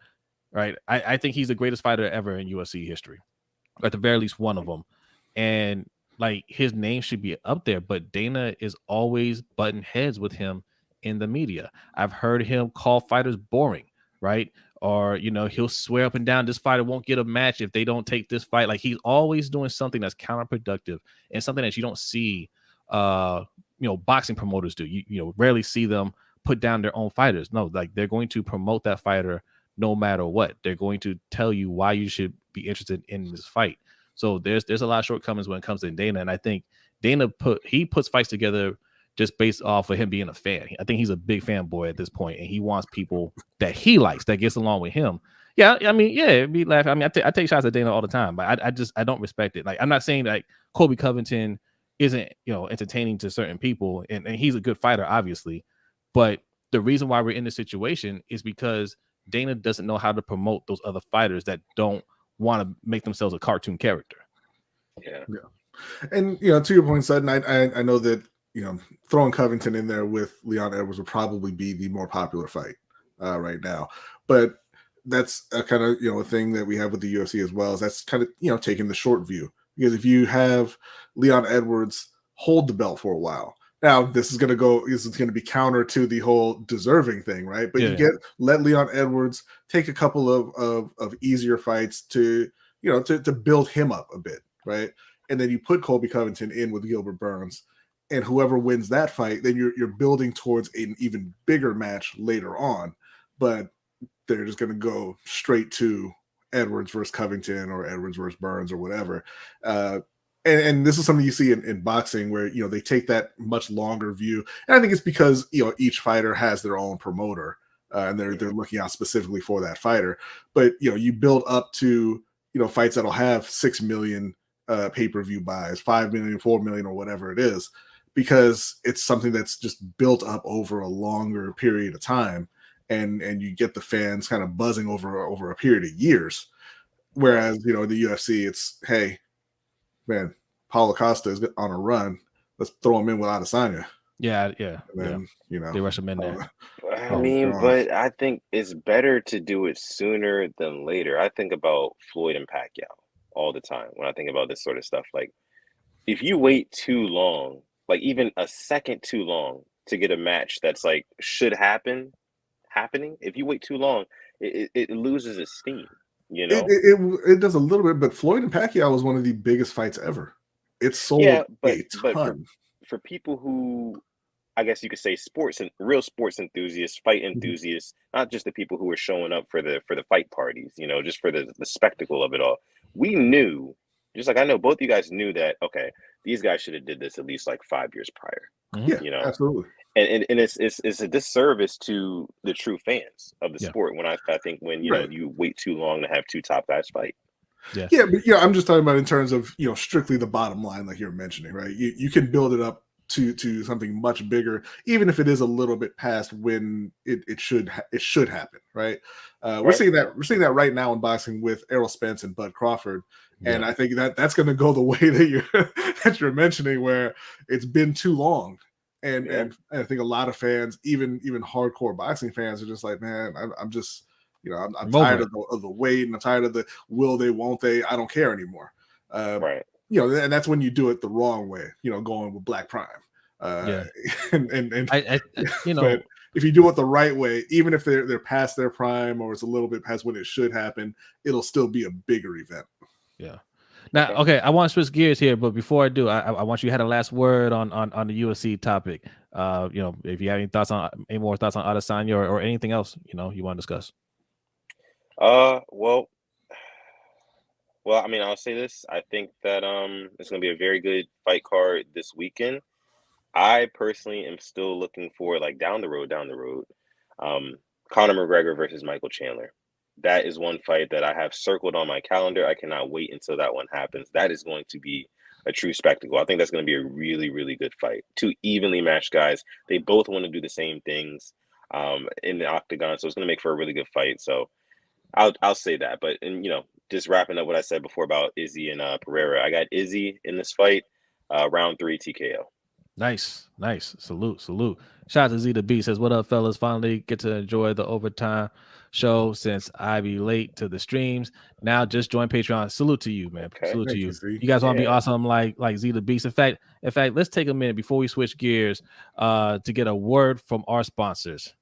right? I think he's the greatest fighter ever in UFC history, at the very least one of them. And like his name should be up there, but Dana is always butting heads with him in the media. I've heard him call fighters boring, right? Or, he'll swear up and down this fighter won't get a match if they don't take this fight. Like he's always doing something that's counterproductive and something that you don't see, boxing promoters do. You rarely see them put down their own fighters. No, like they're going to promote that fighter no matter what. They're going to tell you why you should be interested in this fight. So there's a lot of shortcomings when it comes to Dana. And I think Dana puts fights together just based off of him being a fan. I think he's a big fanboy at this point, and he wants people that he likes, that gets along with him. Yeah, I mean, it'd be laughing. I mean, I take shots at Dana all the time, but I don't respect it. Like, I'm not saying like Colby Covington isn't, entertaining to certain people, and he's a good fighter, obviously. But the reason why we're in this situation is because Dana doesn't know how to promote those other fighters that don't want to make themselves a cartoon character. Yeah. And to your point, Sutton, I know that throwing Covington in there with Leon Edwards would probably be the more popular fight right now, but that's a kind of a thing that we have with the UFC as well. Is that's kind of taking the short view, because if you have Leon Edwards hold the belt for a while, now this is going to be counter to the whole deserving thing, right? But let Leon Edwards take a couple of easier fights to to build him up a bit, right? And then you put Colby Covington in with Gilbert Burns, and whoever wins that fight, then you're building towards an even bigger match later on. But they're just going to go straight to Edwards versus Covington or Edwards versus Burns or whatever. And this is something you see in boxing where they take that much longer view, and I think it's because each fighter has their own promoter, and they're looking out specifically for that fighter. But you build up to fights that'll have 6 million pay-per-view buys, 5 million, 4 million, or whatever it is, because it's something that's just built up over a longer period of time, and you get the fans kind of buzzing over a period of years. Whereas the UFC, it's, hey man, Paulo Costa is on a run, let's throw him in with Adesanya. And then they rush him in there. I mean, but I think it's better to do it sooner than later. I think about Floyd and Pacquiao all the time when I think about this sort of stuff. Like, if you wait too long, like even a second too long to get a match that's like should happening, if you wait too long, it loses its steam. It does a little bit, but Floyd and Pacquiao was one of the biggest fights ever. It sold a ton. For people who, I guess you could say, real sports enthusiasts, fight enthusiasts, not just the people who were showing up for the fight parties, just for the spectacle of it all. We knew, just like I know both of you guys knew that, okay, these guys should have did this at least like 5 years prior. Yeah, absolutely. And it's a disservice to the true fans of the sport when I think when you wait too long to have two top guys fight. But I'm just talking about in terms of strictly the bottom line, like you're mentioning, right? You can build it up to something much bigger, even if it is a little bit past when it should happen, right? We're seeing that right now in boxing with Errol Spence and Bud Crawford, and I think that's going to go the way that you're mentioning, where it's been too long. And I think a lot of fans, even hardcore boxing fans, are just like, man, I'm just, I'm tired of the wait, and I'm tired of the will they, won't they? I don't care anymore. Right. And that's when you do it the wrong way. Going with Black Prime. But if you do it the right way, even if they're past their prime or it's a little bit past when it should happen, it'll still be a bigger event. Yeah. Now, okay, I want to switch gears here, but before I do, I want you to have a last word on the UFC topic. If you have any more thoughts on Adesanya or anything else, you want to discuss. Well, I mean, I'll say this. I think that it's going to be a very good fight card this weekend. I personally am still looking for, like, down the road, Conor McGregor versus Michael Chandler. That is one fight that I have circled on my calendar. I cannot wait until that one happens. That is going to be a true spectacle. I think that's going to be a really, really good fight. Two evenly matched guys. They both want to do the same things in the octagon, so it's going to make for a really good fight. So I'll say that. But just wrapping up what I said before about Izzy and Pereira, I got Izzy in this fight, round 3 TKO. Nice. Salute. Shout out to Z the B, says, what up, fellas? Finally get to enjoy the overtime show since I be late to the streams. Now just join Patreon. Salute to you, man. Okay. Salute to you. You guys want to be awesome like Z the Beast. In fact, let's take a minute before we switch gears to get a word from our sponsors.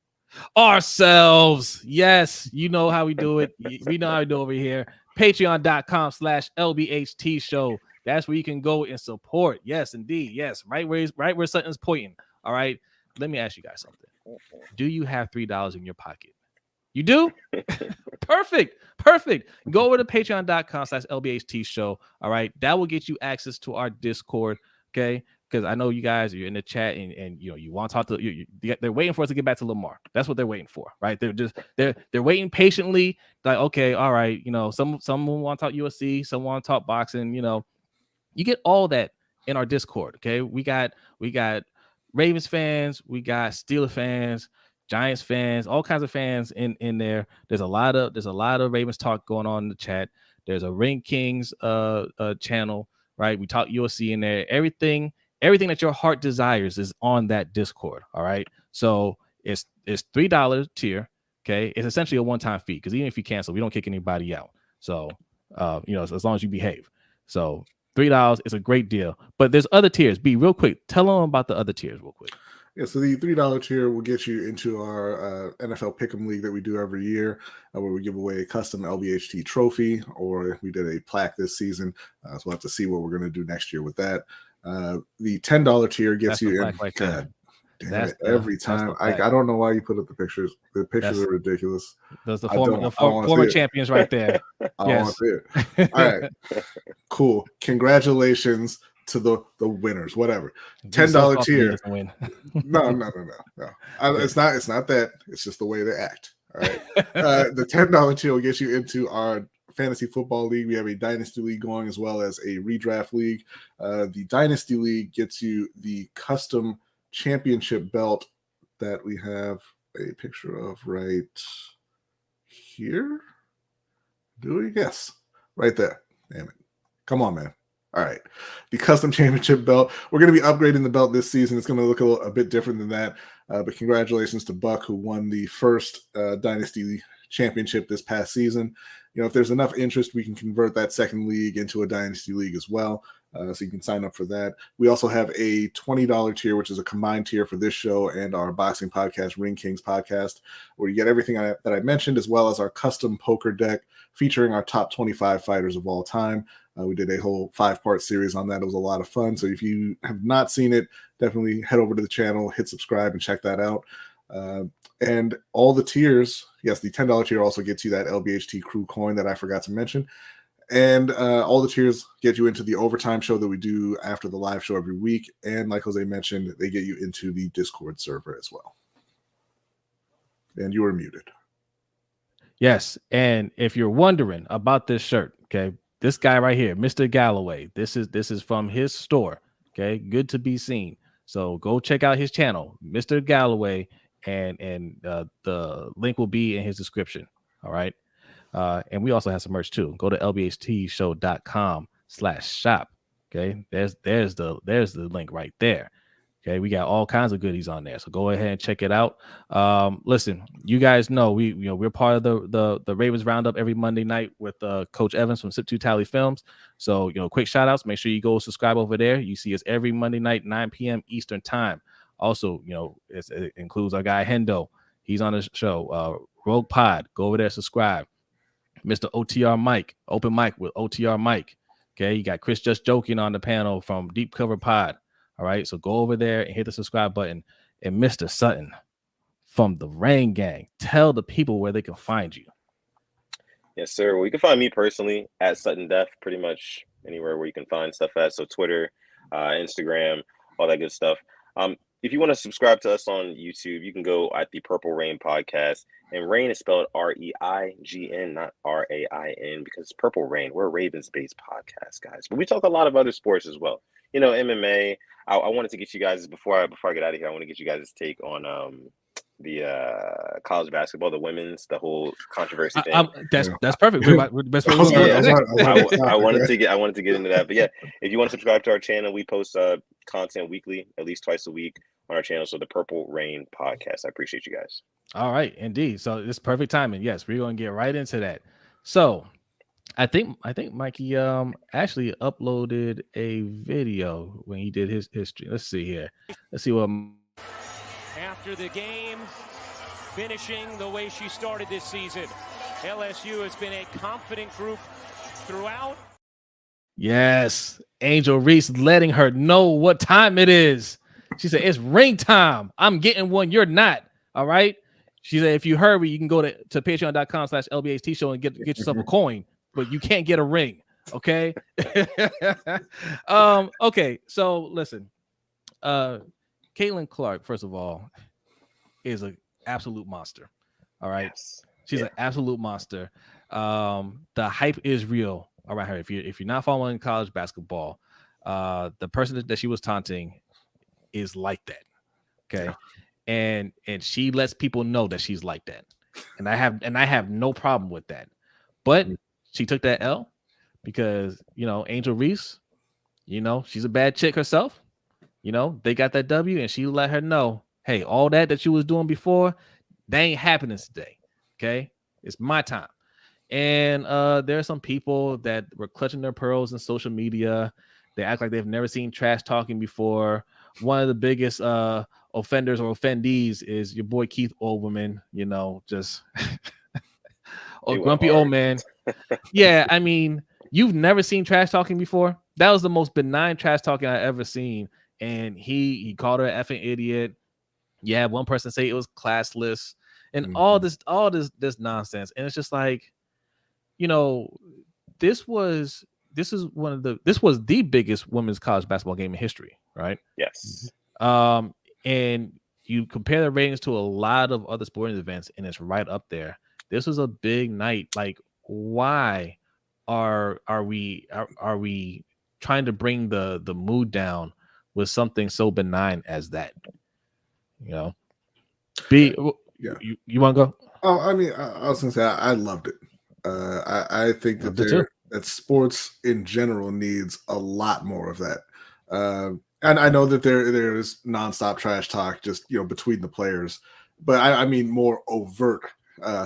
Ourselves. Yes, you know how we do it. We know how we do over here. Patreon.com/LBHT Show. That's where you can go and support. Yes, indeed. Yes, right where Sutton's pointing. All right. Let me ask you guys something. Do you have $3 in your pocket? You do? Perfect. Go over to patreon.com/LBHT Show. All right. That will get you access to our Discord. Okay. Because I know you guys, you're in the chat and you want to talk to they're waiting for us to get back to Lamar. That's what they're waiting for, right? They're waiting patiently. Like, okay, all right, someone want to talk UFC, someone want to talk boxing. You get all that in our Discord. Okay, we got Ravens fans, we got Steelers fans, Giants fans, all kinds of fans in there. There's a lot of Ravens talk going on in the chat. There's a Ring Kings channel. right? We talk UFC in there. Everything that your heart desires is on that Discord. All right. So it's $3 tier. Okay. It's essentially a one-time fee because even if you cancel, we don't kick anybody out. So, as long as you behave. So $3 is a great deal. But there's other tiers. B, real quick, tell them about the other tiers real quick. Yeah, so the $3 tier will get you into our NFL Pick'em League that we do every year, where we give away a custom LBHT trophy, or we did a plaque this season. So we'll have to see what we're going to do next year with that. The $10 tier gets That's you in. Right God damn it! Every time, I don't know why you put up the pictures. The pictures are ridiculous. Those the former champions right there. I want to see it. All right, cool. Congratulations to the winners. Whatever. $10 tier. No. It's not that. It's just the way they act. All right. The $10 tier will get you into our fantasy football league. We have a dynasty league going as well as a redraft league. The dynasty league gets you the custom championship belt that we have a picture of right here. Do we? Yes, right there. Damn it. Come on, man. All right. The custom championship belt. We're going to be upgrading the belt this season. It's going to look a bit different than that. But congratulations to Buck, who won the first dynasty championship this past season. If there's enough interest, we can convert that second league into a dynasty league as well. So you can sign up for that. We also have a $20 tier, which is a combined tier for this show and our boxing podcast, Ring Kings podcast, where you get everything that I mentioned, as well as our custom poker deck featuring our top 25 fighters of all time. We did a whole 5-part series on that. It was a lot of fun. So if you have not seen it, definitely head over to the channel, hit subscribe, and check that out. And all the tiers, yes, the $10 tier also gets you that LBHT crew coin that I forgot to mention. And all the tiers get you into the overtime show that we do after the live show every week. And like Jose mentioned, they get you into the Discord server as well. And you are muted. Yes. And if you're wondering about this shirt, okay, this guy right here, Mr. Galloway, this is from his store. Okay, good to be seen. So go check out his channel, Mr. Galloway, and the link will be in his description. All right. And we also have some merch too. Go to lbhtshow.com/shop. Okay, there's the link right there. Okay, we got all kinds of goodies on there, so go ahead and check it out. Listen, you guys know we're part of the Ravens Roundup every Monday night with Coach Evans from Sip 2 Tally Films. So quick shout outs. Make sure you go subscribe over there. You see us every Monday night 9 p.m. Eastern time. Also, it includes our guy Hendo. He's on the show. Rogue Pod. Go over there, subscribe. Mr. OTR Mike, open mic with OTR Mike. Okay, you got Chris Just Joking on the panel from Deep Cover Pod. All right, so go over there and hit the subscribe button. And Mr. Sutton from the Rain Gang, tell the people where they can find you. Yes, sir. Well, you can find me personally at Sutton Def, pretty much anywhere where you can find stuff at. So Twitter, Instagram, all that good stuff. If you want to subscribe to us on YouTube, you can go at the Purple Rain Podcast. And Rain is spelled R-E-I-G-N, not R-A-I-N, because it's Purple Rain. We're a Ravens-based podcast, guys. But we talk a lot of other sports as well. MMA. I wanted to get you guys, before I get out of here, I want to get you guys' take on the college basketball, the women's, the whole controversy thing. That's perfect. I wanted to get into that. But yeah, if you want to subscribe to our channel, we post content weekly, at least twice a week on our channel. So the Purple Rain Podcast. I appreciate you guys. All right, indeed. So it's perfect timing. Yes, we're gonna get right into that. So I think Mikey actually uploaded a video when he did his history. Let's see here. Let's see what after the game, finishing the way she started this season. LSU has been a confident group throughout. Yes, Angel Reese letting her know what time it is. She said, it's ring time. I'm getting one. You're not. All right. She said, if you hurry, you can go to patreon.com/LBHT Show and get yourself a coin, but you can't get a ring. Okay. Okay. So listen, Caitlin Clark, first of all, is an absolute monster. All right. Yes. She's an absolute monster. The hype is real around her. If you're not following college basketball, the person that she was taunting is like that. Okay. Yeah. And she lets people know that she's like that. And I have no problem with that. But she took that L because, Angel Reese, she's a bad chick herself. They got that W, and she let her know, hey, all that you was doing before, that ain't happening today. Okay, it's my time. And there are some people that were clutching their pearls in social media. They act like they've never seen trash talking before. One of the biggest offenders or offendees is your boy Keith Olbermann, just grumpy old man. Yeah, I mean, you've never seen trash talking before. That was the most benign trash talking I ever seen. And he called her an effing idiot. Yeah, one person say it was classless and all this nonsense. And it's just like, this was the biggest women's college basketball game in history, right? Yes. And you compare the ratings to a lot of other sporting events, and it's right up there. This was a big night. Like, why are we trying to bring the mood down with something so benign as that? You want to go? Oh, I mean, I was gonna say I loved it. I think that sports in general needs a lot more of that. And I know that there's nonstop trash talk just between the players, but I mean more overt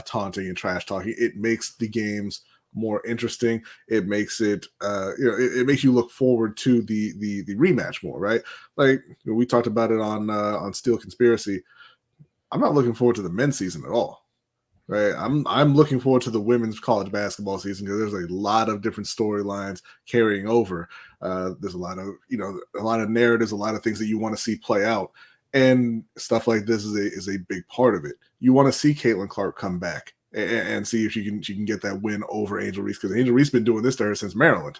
taunting and trash talking. It makes the games more interesting. It makes it it makes you look forward to the rematch more, right? Like we talked about it on Steel Conspiracy. I'm not looking forward to the men's season at all. Right, I'm looking forward to the women's college basketball season because there's a lot of different storylines carrying over. There's a lot of narratives, a lot of things that you want to see play out, and stuff like this is a big part of it. You want to see Caitlin Clark come back and see if she can get that win over Angel Reese, because Angel Reese been doing this to her since Maryland,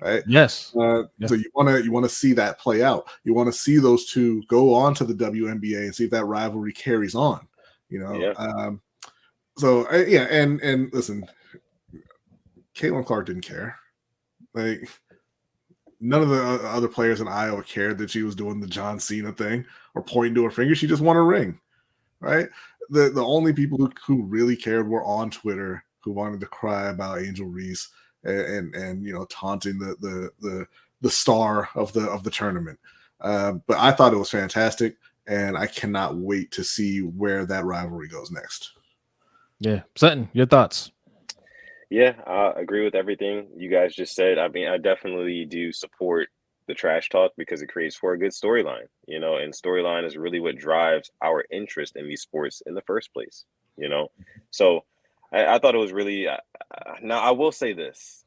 right? Yes. So you want to see that play out. You want to see those two go on to the WNBA and see if that rivalry carries on. So and listen, Caitlin Clark didn't care. Like none of the other players in Iowa cared that she was doing the John Cena thing or pointing to her finger. She just won a ring, right? The only people who really cared were on Twitter, who wanted to cry about Angel Reese and taunting the star of the tournament. But I thought it was fantastic, and I cannot wait to see where that rivalry goes next. Yeah. Sutton, your thoughts? Yeah, I agree with everything you guys just said. I mean, I definitely do support the trash talk because it creates for a good storyline, and storyline is really what drives our interest in these sports in the first place, So I thought it was really, now I will say this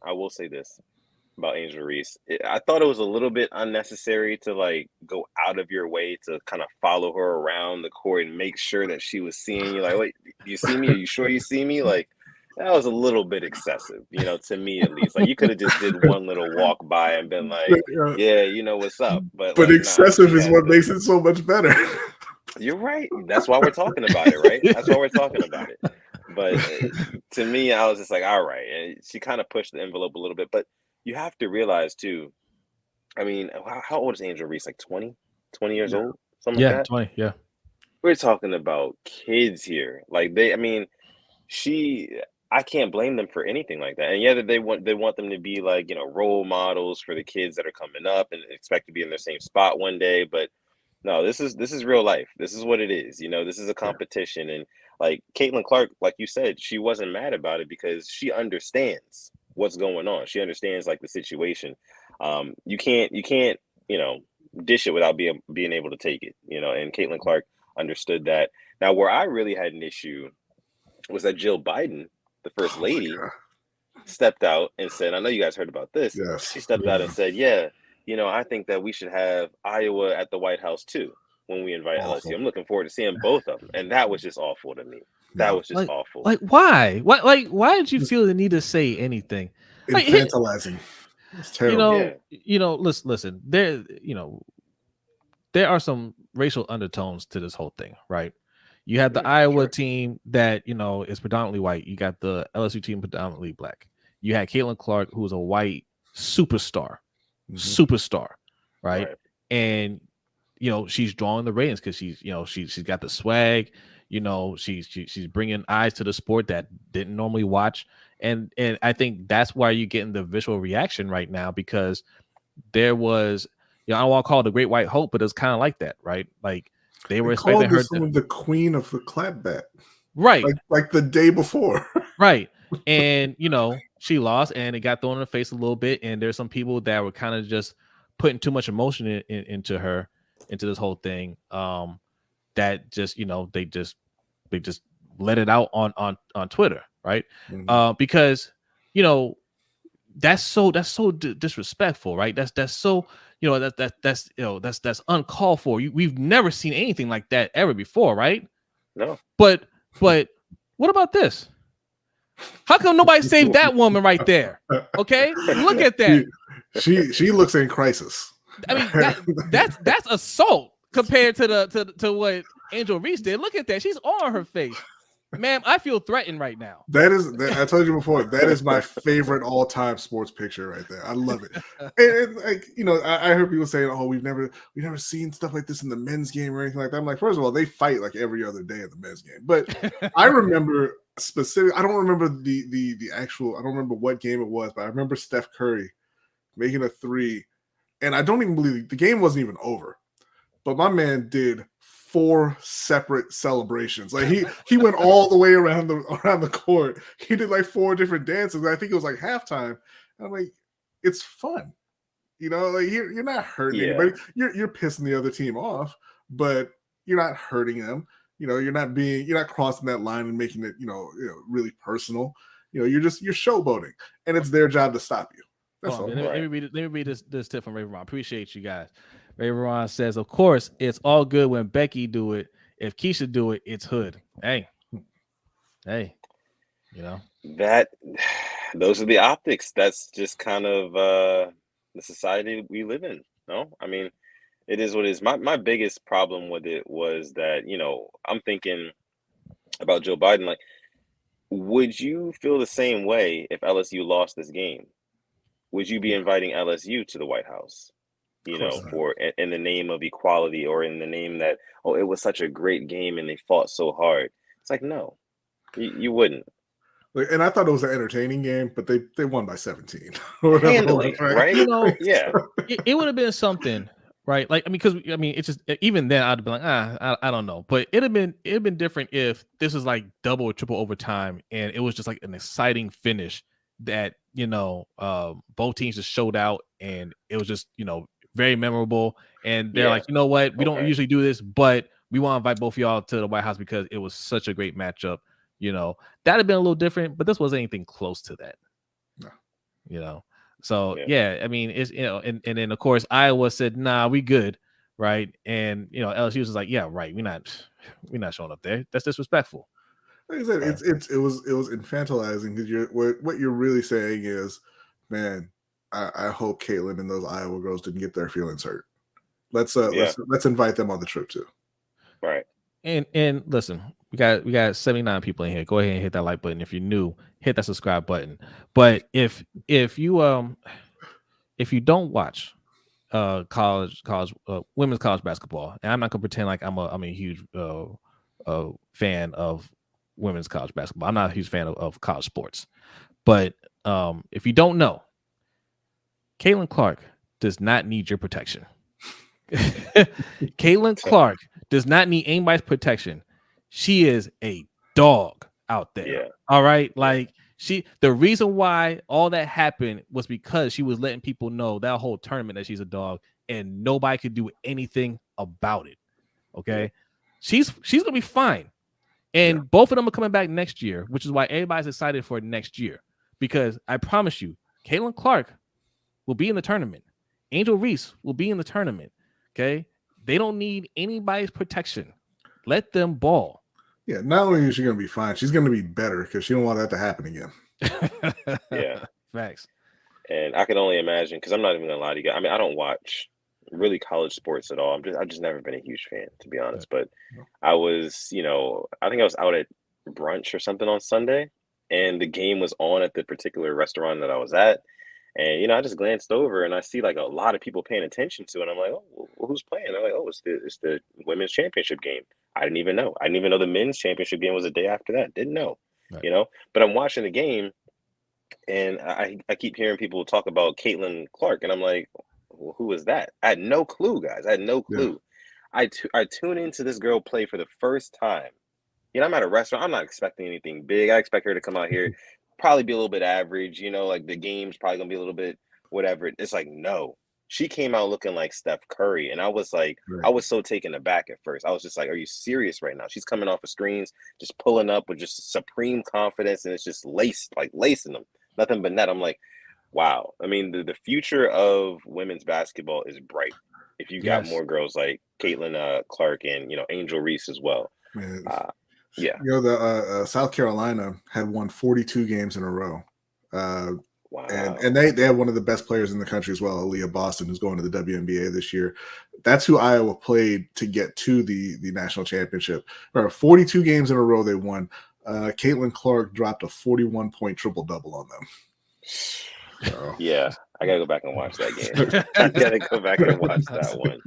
about Angel Reese. I thought it was a little bit unnecessary to go out of your way to kind of follow her around the court and make sure that she was seeing you. Like, wait, you see me? Are you sure you see me? Like, that was a little bit excessive, to me at least. Like, you could have just did one little walk by and been like, yeah, what's up? But excessive is what makes it so much better. You're right. That's why we're talking about it, right? That's why we're talking about it. But to me, I was just like, all right. And she kind of pushed the envelope a little bit. But you have to realize, too, I mean, how old is Angel Reese? Like 20 years old? Something like that? 20, yeah. We're talking about kids here. Like, I can't blame them for anything like that. And yeah, they want them to be like, role models for the kids that are coming up and expect to be in their same spot one day. But no, this is real life. This is what it is. This is a competition. And like Caitlin Clark, like you said, she wasn't mad about it because she understands what's going on. She understands the situation. You can't, dish it without being able to take it, and Caitlin Clark understood that. Now, where I really had an issue was that Jill Biden, the first lady, stepped out and said, I know you guys heard about this. Yes. She stepped out and said, I think that we should have Iowa at the White House too when we invite LSU. I'm looking forward to seeing both of them. And that was just awful to me. That was just awful. Like, why? Why did you feel the need to say anything? Infantilizing. It's terrible. Listen, there are some racial undertones to this whole thing, right? You have the Iowa team that, is predominantly white. You got the LSU team predominantly black. You had Caitlin Clark, who was a white superstar, right? And, she's drawing the ratings because she's got the swag. She's bringing eyes to the sport that didn't normally watch. And I think that's why you're getting the visual reaction right now, because there was, I don't want to call it the Great White Hope, but it's kind of like that, right? Like they were expecting called her this woman the queen of the clapback, right? Like the day before, right? And she lost, and it got thrown in the face a little bit. And there's some people that were kind of just putting too much emotion into this whole thing. That just they just let it out on Twitter, right? Mm-hmm. Because that's so disrespectful, right? That's so that's uncalled for. We've never seen anything like that ever before, right? No. But what about this? How come nobody saved that woman right there? Okay, look at that. She looks in crisis. I mean, that's assault compared to what Angel Reese did. Look at that. She's on her face. Ma'am, I feel threatened right now. I told you before, that is my favorite all-time sports picture right there. I love it. And like, I heard people saying, "Oh, we've never seen stuff like this in the men's game or anything like that." I'm like, first of all, they fight like every other day in the men's game. But I remember I don't remember the actual, I don't remember what game it was, but I remember Steph Curry making a three, and I don't even believe the game wasn't even over. But my man did 4 separate celebrations. Like he went all the way around the court. He did like 4 different dances. I think it was like halftime. And I'm like, it's fun. Like you're not hurting anybody. You're pissing the other team off, but you're not hurting them. You're not crossing that line and making it, really personal. You're showboating, and it's their job to stop you. That's all. Let me read this tip from Ray Ron. Appreciate you guys. Ray Ron says, of course, it's all good when Becky do it. If Keisha do it, it's hood. Hey, that those are the optics. That's just kind of the society we live in. No, I mean, it is what it is. My biggest problem with it was that, I'm thinking about Joe Biden. Like, would you feel the same way if LSU lost this game? Would you be inviting LSU to the White House? For in the name of equality, or in the name that, oh, it was such a great game and they fought so hard. It's like, no, you wouldn't. And I thought it was an entertaining game, but they won by 17. Handily, right? Yeah. It would have been something, right? Like, because it's just, even then I'd be like, I don't know. But it'd have been different if this was like double or triple overtime and it was just like an exciting finish that, both teams just showed out, and it was just, very memorable. And they're like, you know what? We don't usually do this, but we want to invite both of y'all to the White House because it was such a great matchup. That'd have been a little different, but this wasn't anything close to that. No. So I mean, it's, and then of course Iowa said, nah, we good, right? And LSU was like, yeah, right, we're not showing up there. That's disrespectful. Like I said, it was infantilizing, because what you're really saying is, man, I hope Caitlin and those Iowa girls didn't get their feelings hurt. Let's invite them on the trip too. Right. And listen, we got 79 people in here. Go ahead and hit that like button. If you're new, hit that subscribe button. But if you don't watch college women's college basketball, and I'm not gonna pretend like I'm a huge fan of women's college basketball. I'm not a huge fan of college sports. But if you don't know, Caitlin Clark does not need your protection. Caitlin Clark does not need anybody's protection. She is a dog out there. Yeah. All right. Like, the reason why all that happened was because she was letting people know that whole tournament that she's a dog, and nobody could do anything about it. Okay. She's gonna be fine. And both of them are coming back next year, which is why everybody's excited for next year. Because I promise you, Caitlin Clark will be in the tournament. Angel Reese will be in the tournament. Okay. They don't need anybody's protection. Let them ball. Yeah. Not only is she going to be fine, she's going to be better, because she don't want that to happen again. Yeah. Facts. And I can only imagine, because I'm not even going to lie to you guys. I mean, I don't watch really college sports at all. I've just never been a huge fan, to be honest. But I was, I think I was out at brunch or something on Sunday, and the game was on at the particular restaurant that I was at. And, I just glanced over and I see like a lot of people paying attention to it. And I'm like, oh, well, who's playing? They're like, oh, it's the women's championship game. I didn't even know. I didn't even know the men's championship game was the day after that. Didn't know, right. But I'm watching the game, and I keep hearing people talk about Caitlin Clark. And I'm like, well, who is that? I had no clue, guys. I had no clue. Yeah. I tune into this girl play for the first time. You know, I'm at a restaurant. I'm not expecting anything big. I expect her to come out here, probably be a little bit average. You know, like the game's probably gonna be a little bit whatever. It's like, no. She came out looking like Steph Curry, and I was like, I was so taken aback at first. I was just like, are you serious right now? She's coming off of screens, just pulling up with just supreme confidence, and it's just lacing them. Nothing but net. I'm like, wow. I mean, the future of women's basketball is bright. If you got more girls like Caitlin Clark and, you know, Angel Reese as well. Yeah. You know, the South Carolina had won 42 games in a row. Wow. And they have one of the best players in the country as well, Aaliyah Boston, who's going to the WNBA this year. That's who Iowa played to get to the national championship. Remember, 42 games in a row they won. Caitlin Clark dropped a 41-point triple-double on them. So. Yeah, I got to go back and watch that game. I got to go back and watch that one.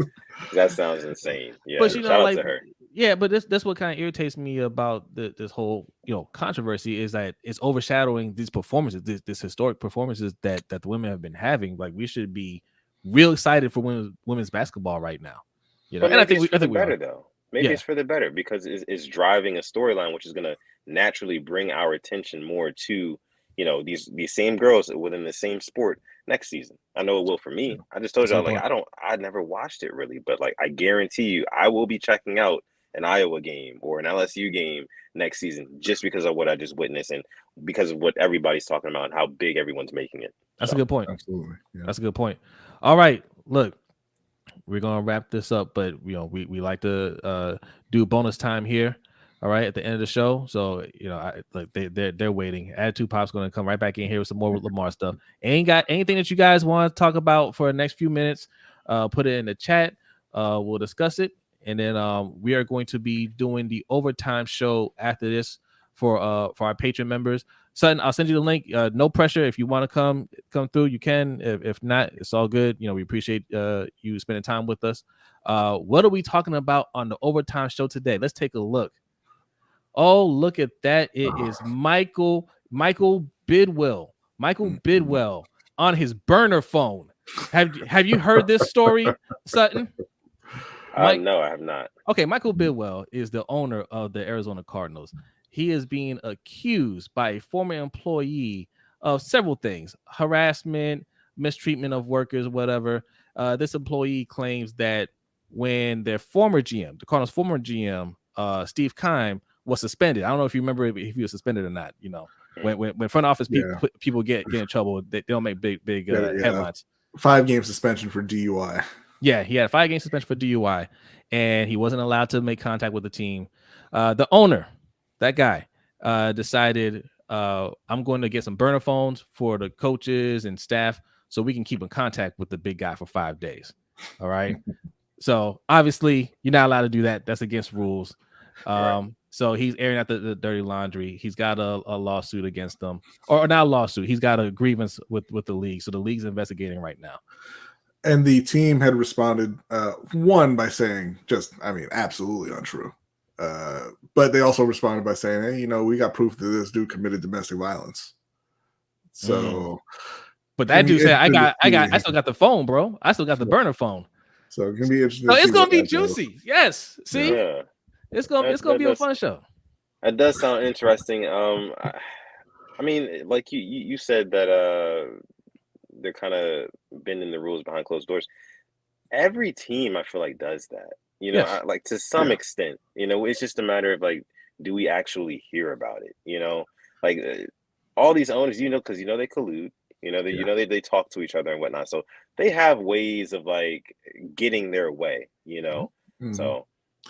That sounds insane. Yeah, but, you know, shout out like, to her. Yeah, but that's what kind of irritates me about this whole, you know, controversy is that it's overshadowing these performances, this historic performances that the women have been having. Like, we should be real excited for women's basketball right now. You know, but and I think we better though. Maybe it's for the better because it's driving a storyline which is going to naturally bring our attention more to, you know, these same girls within the same sport next season. I know it will for me. I just told y'all, like, I never watched it really, but like I guarantee you I will be checking out an Iowa game or an LSU game next season just because of what I just witnessed and because of what everybody's talking about and how big everyone's making it. That's a good point. Absolutely. Yeah. That's a good point. All right, look, we're gonna wrap this up, but you know, we like to do bonus time here. All right, at the end of the show. So, you know, they're waiting. Attitude Pop's going to come right back in here with some more Lamar stuff. Ain't got anything that you guys want to talk about for the next few minutes? Put it in the chat. We'll discuss it, and then we are going to be doing the overtime show after this for our Patreon members. Sutton, I'll send you the link. No pressure. If you want to come through, you can. If not, it's all good. You know, we appreciate you spending time with us. What are we talking about on the overtime show today? Let's take a look. Oh, look at that. It is Michael Bidwell. Michael Bidwell on his burner phone. Have you heard this story, Sutton? No, I have not. Okay, Michael Bidwell is the owner of the Arizona Cardinals. He is being accused by a former employee of several things: harassment, mistreatment of workers, whatever. This employee claims that when their former GM, the Cardinals' former GM, Steve Keim, was suspended. I don't know if you remember if he was suspended or not. You know, when front office people get in trouble, they don't make big headlines. 5-game suspension for DUI. Yeah, he had a 5-game suspension for DUI, and he wasn't allowed to make contact with the team. The owner, that guy, decided I'm going to get some burner phones for the coaches and staff so we can keep in contact with the big guy for 5 days. All right. So obviously you're not allowed to do that. That's against rules. Right. So he's airing out the dirty laundry. He's got a lawsuit against them, or not a lawsuit. He's got a grievance with the league. So the league's investigating right now. And the team had responded, one, by saying absolutely untrue. But they also responded by saying, hey, you know, we got proof that this dude committed domestic violence. So, but that dude said, I still got the phone, bro. I still got the burner phone. So it's gonna be interesting. So it's gonna be juicy. Yes. See, yeah. It's gonna be a fun show. That does sound interesting. I mean, like you said that they're kind of bending the rules behind closed doors. Every team, I feel like, does that. You know, Yes. like to some extent. You know, it's just a matter of like, do we actually hear about it? You know, like all these owners, you know, because you know they collude. You know, they talk to each other and whatnot. So they have ways of like getting their way. You know, so.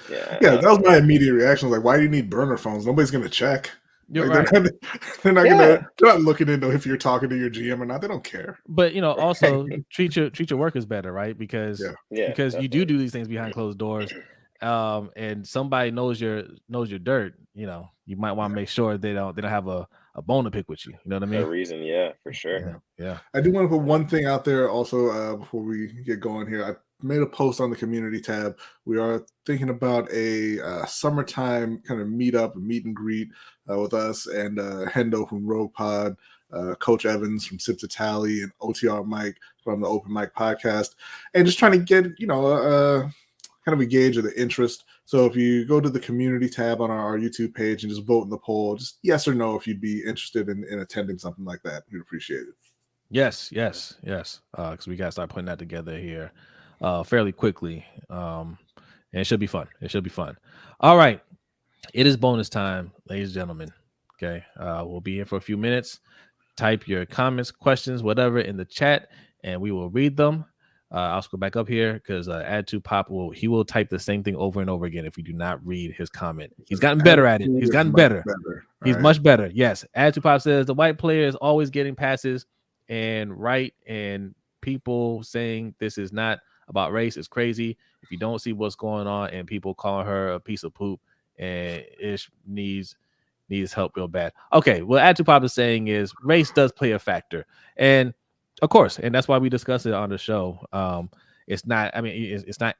Yeah, that was my immediate reaction. Like, why do you need burner phones? Nobody's gonna check. You're like, right. They're not looking into if you're talking to your GM or not. They don't care. But you know, also treat your workers better, right? Because you definitely do these things behind closed doors. and somebody knows your dirt, you might want to make sure they don't have a bone to pick with you. You know what I mean? No reason, yeah, for sure. Yeah. I do want to put one thing out there also before we get going here. I made a post on the community tab. We are thinking about a summertime kind of meet and greet with us and Hendo from Rogue Pod, Coach Evans from Sip to Tally, and OTR Mike from the Open Mic Podcast, and just trying to get kind of a gauge of the interest. So if you go to the community tab on our YouTube page and just vote in the poll, just yes or no if you'd be interested in attending something like that, we'd appreciate it. Yes. Because we got to start putting that together here fairly quickly. And it should be fun. All right. It is bonus time, ladies and gentlemen. Okay. We'll be here for a few minutes. Type your comments, questions, whatever in the chat, and we will read them. I'll just go back up here because Add to Pop will type the same thing over and over again if we do not read his comment. He's gotten better at it. He's gotten better. He's much better. Yes. Add to Pop says the white player is always getting passes and people saying this is not about race is crazy. If you don't see what's going on and people calling her a piece of poop and Ish needs help real bad. Okay. What Add to Pop is saying is race does play a factor. And of course, and that's why we discuss it on the show. It's not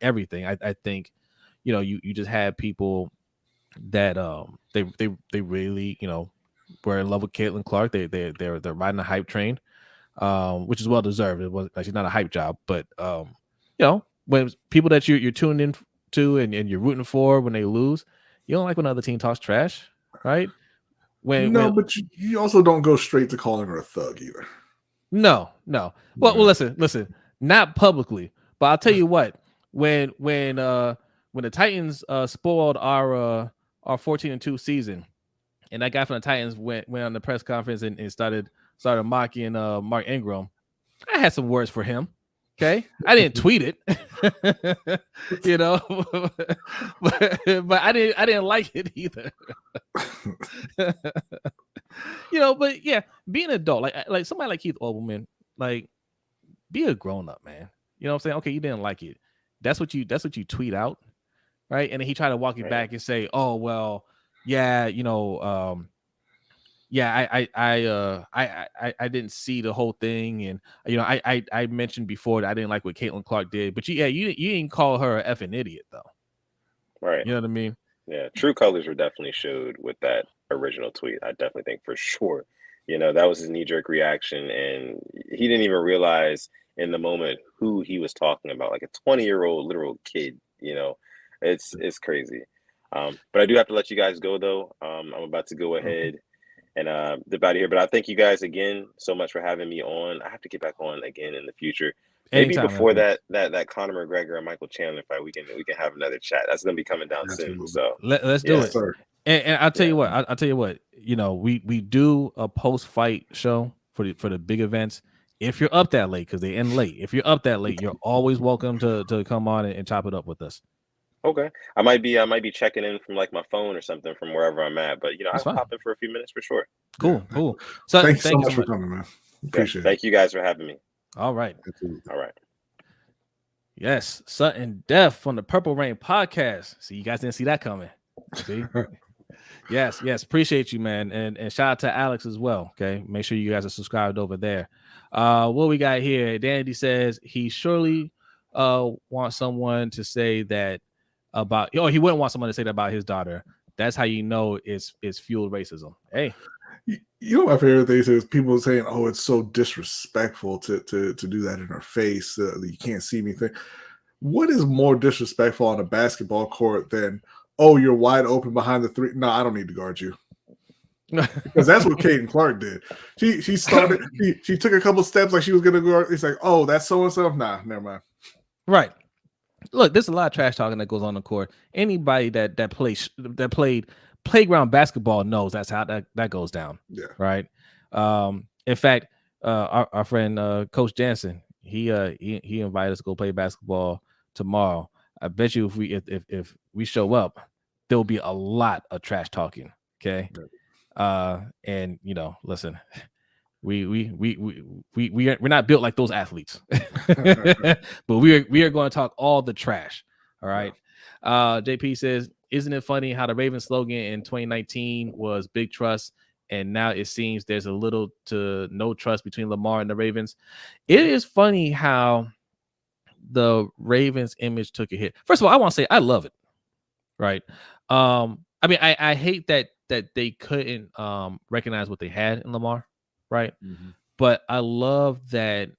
everything. I think, you just have people that they really, were in love with Caitlin Clark. They're riding a hype train, which is well deserved. It was actually not a hype job, but when people that you're tuned in to and you're rooting for when they lose, you don't like when another team talks trash, right? But you also don't go straight to calling her a thug either. No. Well, listen, not publicly, but I'll tell you what, when the Titans spoiled our 14-2 season, and that guy from the Titans went on the press conference and started mocking Mark Ingram, I had some words for him. Okay, I didn't tweet it, but I didn't like it either. But yeah, being an adult, like somebody like Keith Olbermann, like be a grown up, man. You know what I'm saying? Okay, you didn't like it. That's what you tweet out, right? And then he tried to walk it back and say, "Oh well, yeah, I didn't see the whole thing, and I mentioned before that I didn't like what Caitlin Clark did, but you didn't call her an effing idiot though, right? You know what I mean? Yeah, true colors were definitely showed with that original tweet. I definitely think for sure, that was his knee-jerk reaction, and he didn't even realize in the moment who he was talking about, like a 20-year-old literal kid. It's crazy. But I do have to let you guys go though. I'm about to go ahead and dip out of here. But I thank you guys again so much for having me on. I have to get back on again in the future. Maybe anytime, before that Conor McGregor and Michael Chandler fight, we can have another chat. That's gonna be coming down soon. So let's do it. Sir. And I'll tell you what. I'll tell you what. We do a post-fight show for the big events. If you're up that late, because they end late. If you're up that late, you're always welcome to come on and chop it up with us. Okay, I might be checking in from like my phone or something from wherever I'm at, but I'll pop in for a few minutes for sure. Cool. So thank you so much for coming, man. Appreciate it. Thank you guys for having me. All right. All right. Yes, Sutton Def from the Purple Rain podcast. See, you guys didn't see that coming. See? Yes. Appreciate you, man. And shout out to Alex as well. Okay. Make sure you guys are subscribed over there. What we got here, Dandy says he surely wants someone to say that about he wouldn't want someone to say that about his daughter. That's how you know it's fueled racism. Hey. My favorite thing is people saying, "Oh, it's so disrespectful to do that in her face. You can't see me." What is more disrespectful on a basketball court than, "Oh, you're wide open behind the three"? No, I don't need to guard you. Because that's what Caitlin Clark did. She started. she took a couple steps like she was gonna guard. It's like, "Oh, that's so and so." Nah, never mind. Right. Look, there's a lot of trash talking that goes on the court. Anybody that played playground basketball knows that's how that goes down. Yeah. Right. In fact, our friend Coach Jansen, he invited us to go play basketball tomorrow. I bet you if we show up, there'll be a lot of trash talking. Okay. And listen, we're not built like those athletes, but we are going to talk all the trash. All right. JP says, isn't it funny how the Ravens slogan in 2019 was big trust, and now it seems there's a little to no trust between Lamar and the Ravens? It is funny how the Ravens image took a hit. First of all, I want to say I love it. Right. I mean, I hate that they couldn't recognize what they had in Lamar, right? Mm-hmm. But I love that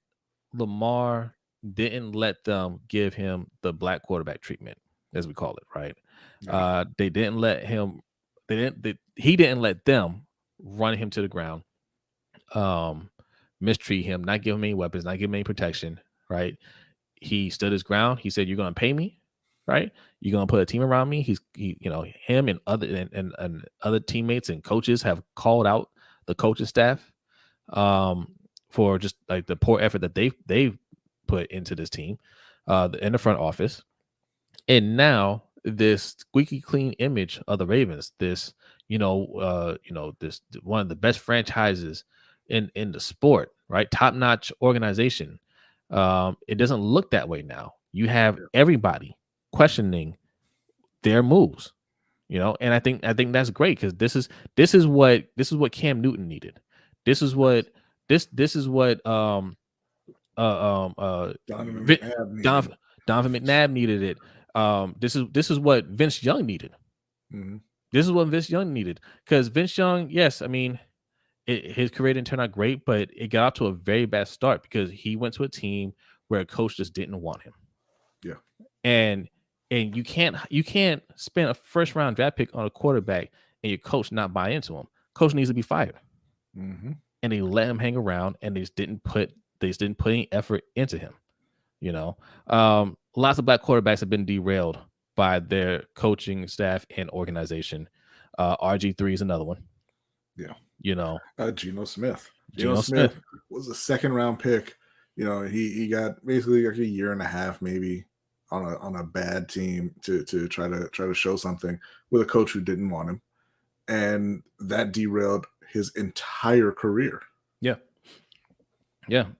Lamar didn't let them give him the black quarterback treatment, as we call it, right? Yeah. They didn't let him. He didn't let them run him to the ground, mistreat him, not give him any weapons, not give him any protection, right? He stood his ground. He said, "You're going to pay me, right? You're going to put a team around me." Him and other teammates and coaches have called out the coaching staff for just like the poor effort that they've put into this team in the front office. And now this squeaky clean image of the Ravens, this this one of the best franchises in the sport, right? Top-notch organization. It doesn't look that way now. You have everybody questioning their moves, and I think that's great, because this is what Cam Newton needed. This is what Donovan McNabb needed it. This is what Vince Young needed. Mm-hmm. This is what Vince Young needed, because Vince Young, yes, I mean, his career didn't turn out great, but it got off to a very bad start because he went to a team where a coach just didn't want him. Yeah, and you can't spend a first round draft pick on a quarterback and your coach not buy into him. Coach needs to be fired. Mm-hmm. And they let him hang around, and they just didn't put any effort into him. Lots of black quarterbacks have been derailed by their coaching staff and organization. RG3 is another one. Yeah. Geno Smith. Geno Smith was a second round pick. He got basically like a year and a half maybe on a bad team to try to show something with a coach who didn't want him, and that derailed his entire career. Yeah.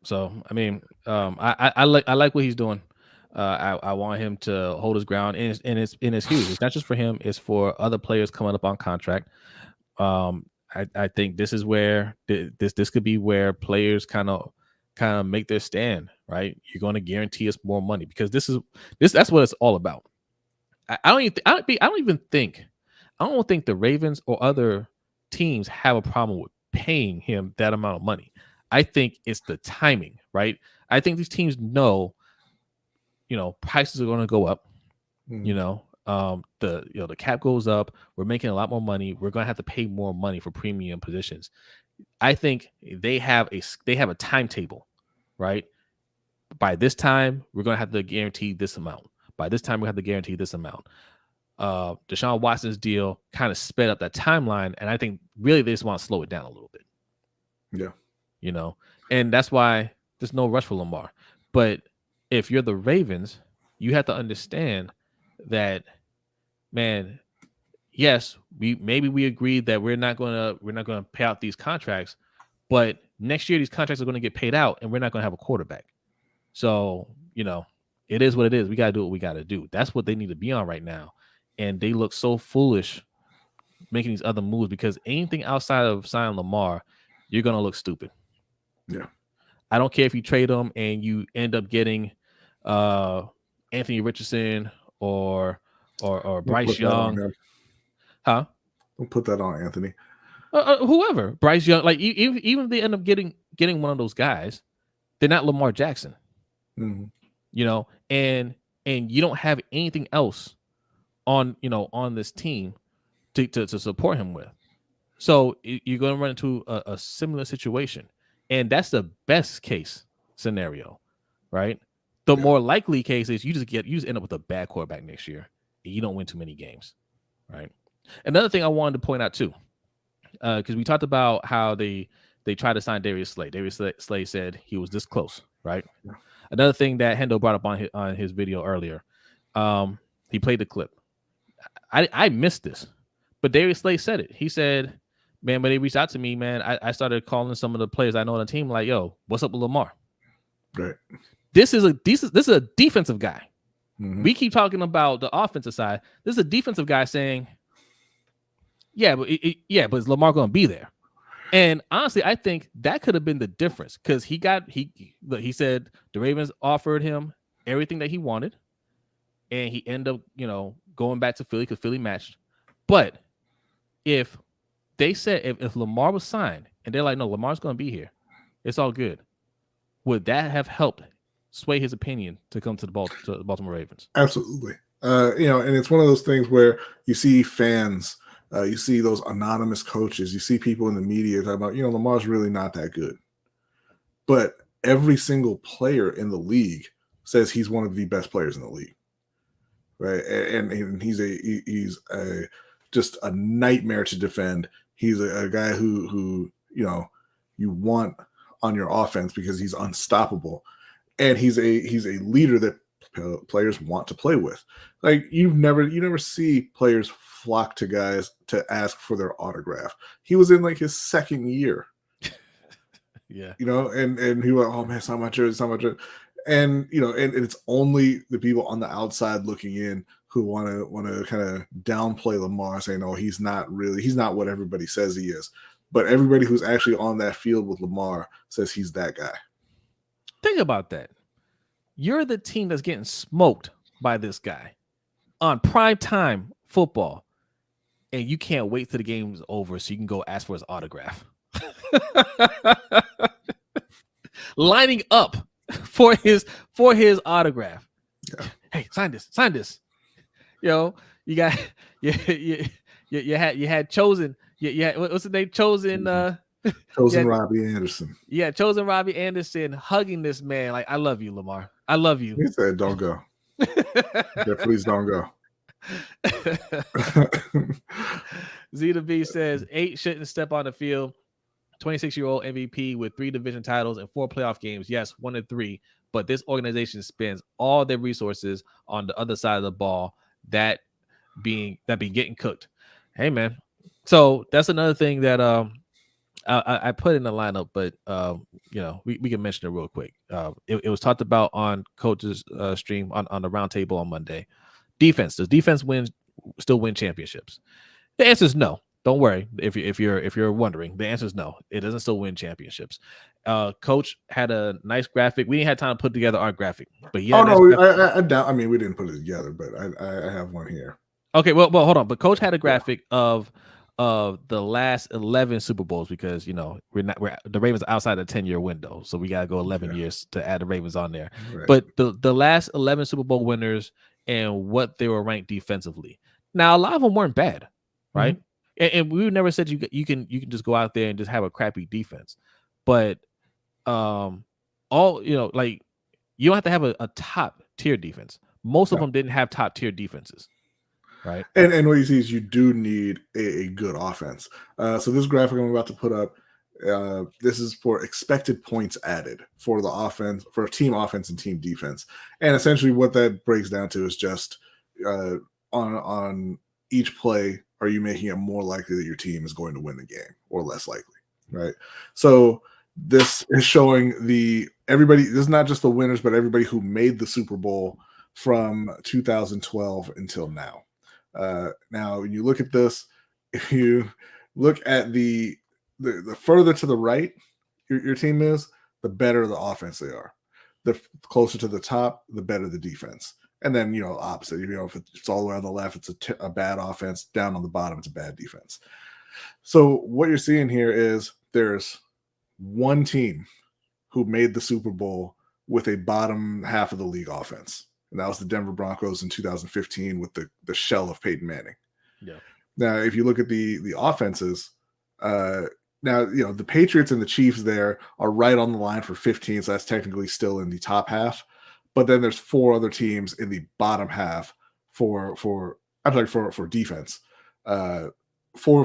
So I mean, I like what he's doing. I want him to hold his ground, and it's huge. It's not just for him; it's for other players coming up on contract. I think this is where this could be where players kind of make their stand, right? You're going to guarantee us more money, because that's what it's all about. I don't think the Ravens or other teams have a problem with paying him that amount of money. I think it's the timing, right? I think these teams know, prices are going to go up. The cap goes up. We're making a lot more money. We're going to have to pay more money for premium positions. I think they have a timetable, right? By this time, we're going to have to guarantee this amount. By this time, we have to guarantee this amount. Deshaun Watson's deal kind of sped up that timeline, and I think really they just want to slow it down a little bit. Yeah. And that's why there's no rush for Lamar. But if you're the Ravens, you have to understand that, man, yes, we agreed that we're not gonna pay out these contracts, but next year these contracts are going to get paid out, and we're not going to have a quarterback. So it is what it is. We got to do what we got to do. That's what they need to be on right now, and they look so foolish making these other moves, because anything outside of signing Lamar, you're going to look stupid. Yeah, I don't care if you trade them and you end up getting Anthony Richardson or Bryce Young. Huh? Don't put that on Anthony. Whoever, Bryce Young, like even if they end up getting one of those guys, they're not Lamar Jackson. Mm-hmm. And you don't have anything else on this team to support him with. So you're going to run into a similar situation, and that's the best case scenario, right? The more likely case is you just end up with a bad quarterback next year, and you don't win too many games, right? Another thing I wanted to point out too, because we talked about how they tried to sign Darius Slay. Darius Slay said he was this close, right? Yeah. Another thing that Hendo brought up on his video earlier, he played the clip. I missed this, but Darius Slay said it. He said, man, when they reached out to me, man, I started calling some of the players I know on the team like, yo, what's up with Lamar? Right. This is a defensive guy. We keep talking about the offensive side. This is a defensive guy saying, yeah, but is Lamar going to be there? And honestly, I think that could have been the difference, because he said the Ravens offered him everything that he wanted, and he ended up, going back to Philly because Philly matched. But if they said if Lamar was signed and they're like, no, Lamar's going to be here, it's all good, would that have helped sway his opinion to come to the Baltimore Ravens? Absolutely. And it's one of those things where you see fans, you see those anonymous coaches, you see people in the media talking about, Lamar's really not that good. But every single player in the league says he's one of the best players in the league. Right. And he's just a nightmare to defend. He's a guy who you want on your offense because he's unstoppable. And he's a leader that players want to play with. Like you never see players flock to guys to ask for their autograph. He was in like his second year. Yeah. And he went, oh man, it's not my jersey, it's not my jersey. And and it's only the people on the outside looking in who want to kind of downplay Lamar, saying, "Oh, he's not what everybody says he is." But everybody who's actually on that field with Lamar says he's that guy. Think about that. You're the team that's getting smoked by this guy on primetime football, and you can't wait till the game's over so you can go ask for his autograph. Lining up for his autograph. Yeah. Hey, sign this. You got you had chosen. What's the name? Chosen Robbie Anderson. Yeah, chosen Robbie Anderson hugging this man like, I love you, Lamar. I love you. He said, "Don't go." Yeah, please don't go. Zeta B says 8 shouldn't step on the field. 26-year-old MVP with 3 division titles and 4 playoff games. Yes, 1 and 3. But this organization spends all their resources on the other side of the ball, that being getting cooked. Hey, man. So that's another thing that I put in the lineup, but we can mention it real quick. It was talked about on Coach's stream on the roundtable on Monday. Defense. Does defense still win championships? The answer is no. Don't worry if you're wondering. The answer is no. It doesn't still win championships. Coach had a nice graphic. We didn't have time to put together our graphic, but yeah. I doubt. I mean, we didn't put it together, but I have one here. Okay, well, hold on. But Coach had a graphic of the last 11 Super Bowls, because the Ravens are outside the 10-year window, so we gotta go 11 years to add the Ravens on there. Right. But the last 11 Super Bowl winners and what they were ranked defensively. Now, a lot of them weren't bad, right? Mm-hmm. And we never said you can just go out there and just have a crappy defense, but you don't have to have a top tier defense. Most of them didn't have top tier defenses, right? And what you see is you do need a good offense. So this graphic I'm about to put up, this is for expected points added for the offense, for team offense and team defense, and essentially what that breaks down to is just on each play, are you making it more likely that your team is going to win the game or less likely, right? So this is showing everybody. This is not just the winners, but everybody who made the Super Bowl from 2012 until now. Now, when you look at this, if you look at the further to the right your team is, the better the offense they are. The closer to the top, the better the defense. And then, opposite. If it's all the way on the left, it's a bad offense. Down on the bottom, it's a bad defense. So what you're seeing here is there's one team who made the Super Bowl with a bottom half of the league offense. And that was the Denver Broncos in 2015 with the shell of Peyton Manning. Yeah. Now, if you look at the offenses, the Patriots and the Chiefs there are right on the line for 15, so that's technically still in the top half. But then there's 4 other teams in the bottom half for defense. 4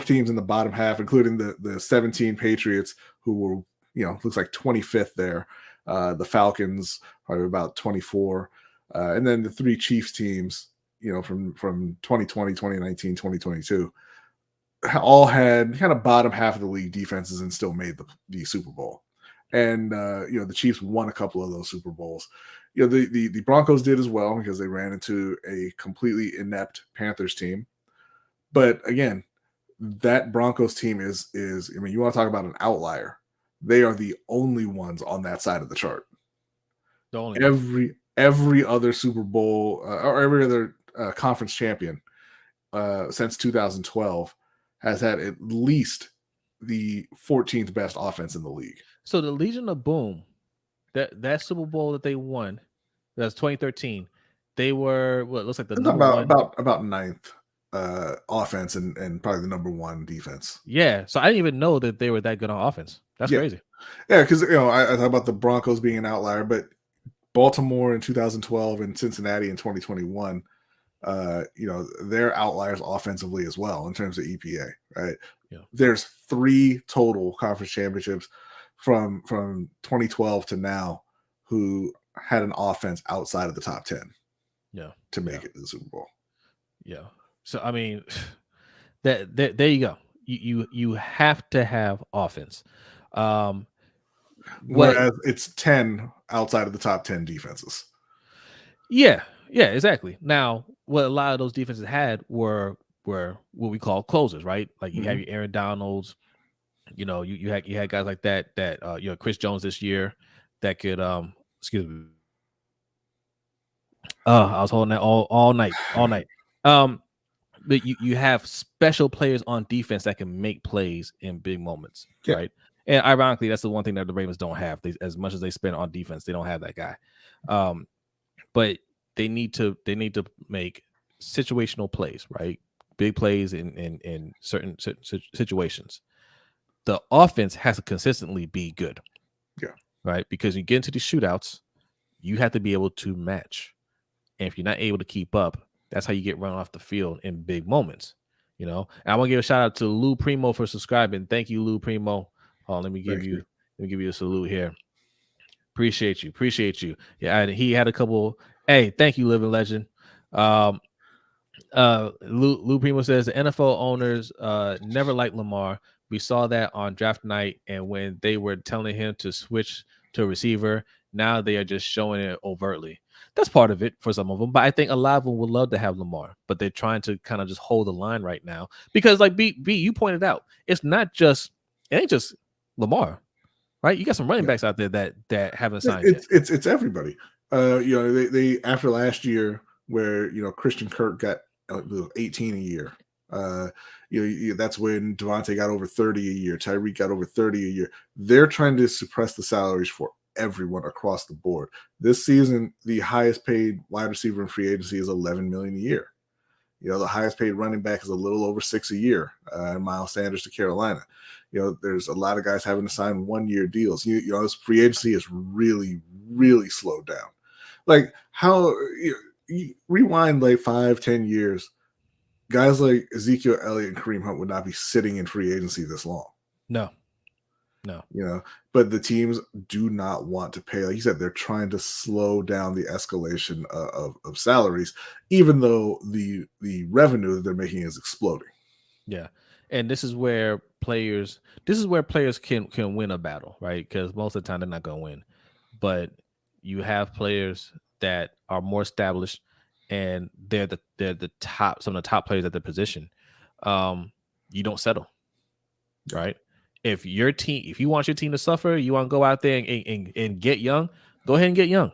teams in the bottom half, including the 17 Patriots, who were looks like 25th there. The Falcons are about 24, and then the 3 Chiefs teams, from 2020, 2019, 2022, all had kind of bottom half of the league defenses and still made the Super Bowl. And the Chiefs won a couple of those Super Bowls. The Broncos did as well because they ran into a completely inept Panthers team. But again, that Broncos team is I mean, you want to talk about an outlier. They are the only ones on that side of the chart. The only every other Super Bowl or every other conference champion since 2012 has had at least the 14th best offense in the league. So the Legion of Boom, that Super Bowl that they won, that's 2013. They were what looks like the number about ninth offense and probably the number one defense. Yeah, so I didn't even know that they were that good on offense. That's crazy. Yeah, because I talk about the Broncos being an outlier, but Baltimore in 2012 and Cincinnati in 2021, they're outliers offensively as well in terms of EPA, right? Yeah. There's 3 total conference championships from 2012 to now who had an offense outside of the top 10. Yeah. To make it to the Super Bowl. Yeah. So I mean, there you go. You have to have offense. Whereas it's 10 outside of the top 10 defenses. Yeah, exactly. Now, what a lot of those defenses had were what we call closers, right? Like you have your Aaron Donalds, you had guys like that Chris Jones this year that could excuse me. I was holding that all night. But you have special players on defense that can make plays in big moments, right? And ironically, that's the one thing that the Ravens don't have. As much as they spend on defense, they don't have that guy. But they need to make situational plays, right? Big plays in certain situations. The offense has to consistently be good, right? Because you get into these shootouts, you have to be able to match, and if you're not able to keep up, that's how you get run off the field in big moments, And I want to give a shout out to Lou Primo for subscribing. Thank you, Lou Primo. Oh, let me give you a salute here. Appreciate you. Yeah, he had a couple. Hey, thank you, living legend. Lou Primo says the NFL owners never liked Lamar. We saw that on draft night, and when they were telling him to switch to a receiver, now they are just showing it overtly. That's part of it for some of them, but I think a lot of them would love to have Lamar, but they're trying to kind of just hold the line right now because, like B, you pointed out, it ain't just Lamar, right? You got some running backs out there that haven't signed yet. It's everybody. They after last year where Christian Kirk got 18 a year. That's when Devontae got over 30 a year. Tyreek got over 30 a year. They're trying to suppress the salaries for everyone across the board. This season, the highest paid wide receiver in free agency is $11 million a year. The highest paid running back is a little over $6 million a year. Miles Sanders to Carolina. There's a lot of guys having to sign 1-year deals. This free agency is really, really slowed down. Like how you rewind like 5-10 years, guys like Ezekiel Elliott and Kareem Hunt would not be sitting in free agency this long. No. But the teams do not want to pay. Like you said, they're trying to slow down the escalation of salaries, even though the revenue that they're making is exploding. Yeah. And this is where players can win a battle, right? Because most of the time they're not going to win. But you have players that are more established and they're the top, some of the top players at the position. You don't settle, right? If you want your team to suffer, you want to go out there and get young, go ahead and get young,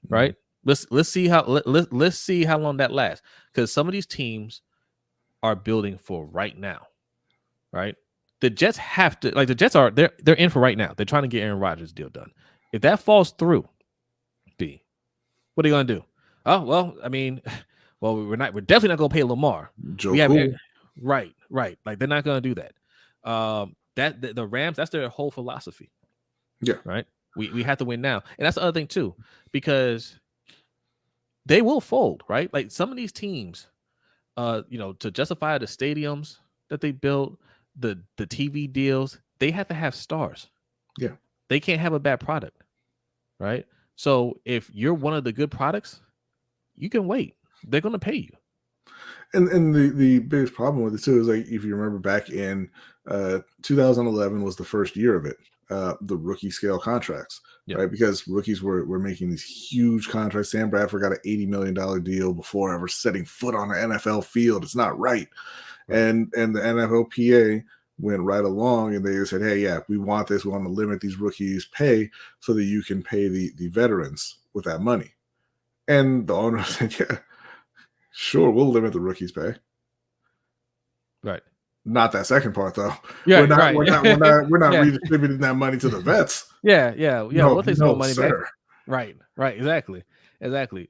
right? Let's see how long that lasts, because some of these teams are building for right now, right? The Jets have to, like, the Jets are they're in for right now. They're trying to get Aaron Rodgers deal done. If that falls through, what are you gonna do? Oh well, I mean, we're definitely not gonna pay Lamar. Right. Like they're not gonna do that. That the Rams, that's their whole philosophy. Yeah. Right. We have to win now, and that's the other thing too, because they will fold. Right. Like some of these teams, to justify the stadiums that they built, the TV deals, they have to have stars. Yeah. They can't have a bad product. Right. So if you're one of the good products, you can wait. They're going to pay you. And the biggest problem with it too is, like, if you remember back in 2011 was the first year of it. the rookie scale contracts, right? Because rookies were making these huge contracts. Sam Bradford got an $80 million deal before ever setting foot on an NFL field. It's not right. And the NFLPA went right along and they said, hey, yeah, we want this. We want to limit these rookies' pay so that you can pay the veterans with that money. And the owner said, yeah, sure, we'll limit the rookies' pay. Right. Not that second part though. Yeah, we're not redistributing that money to the vets. Yeah. No, We'll take some money sir. back. Right. Exactly.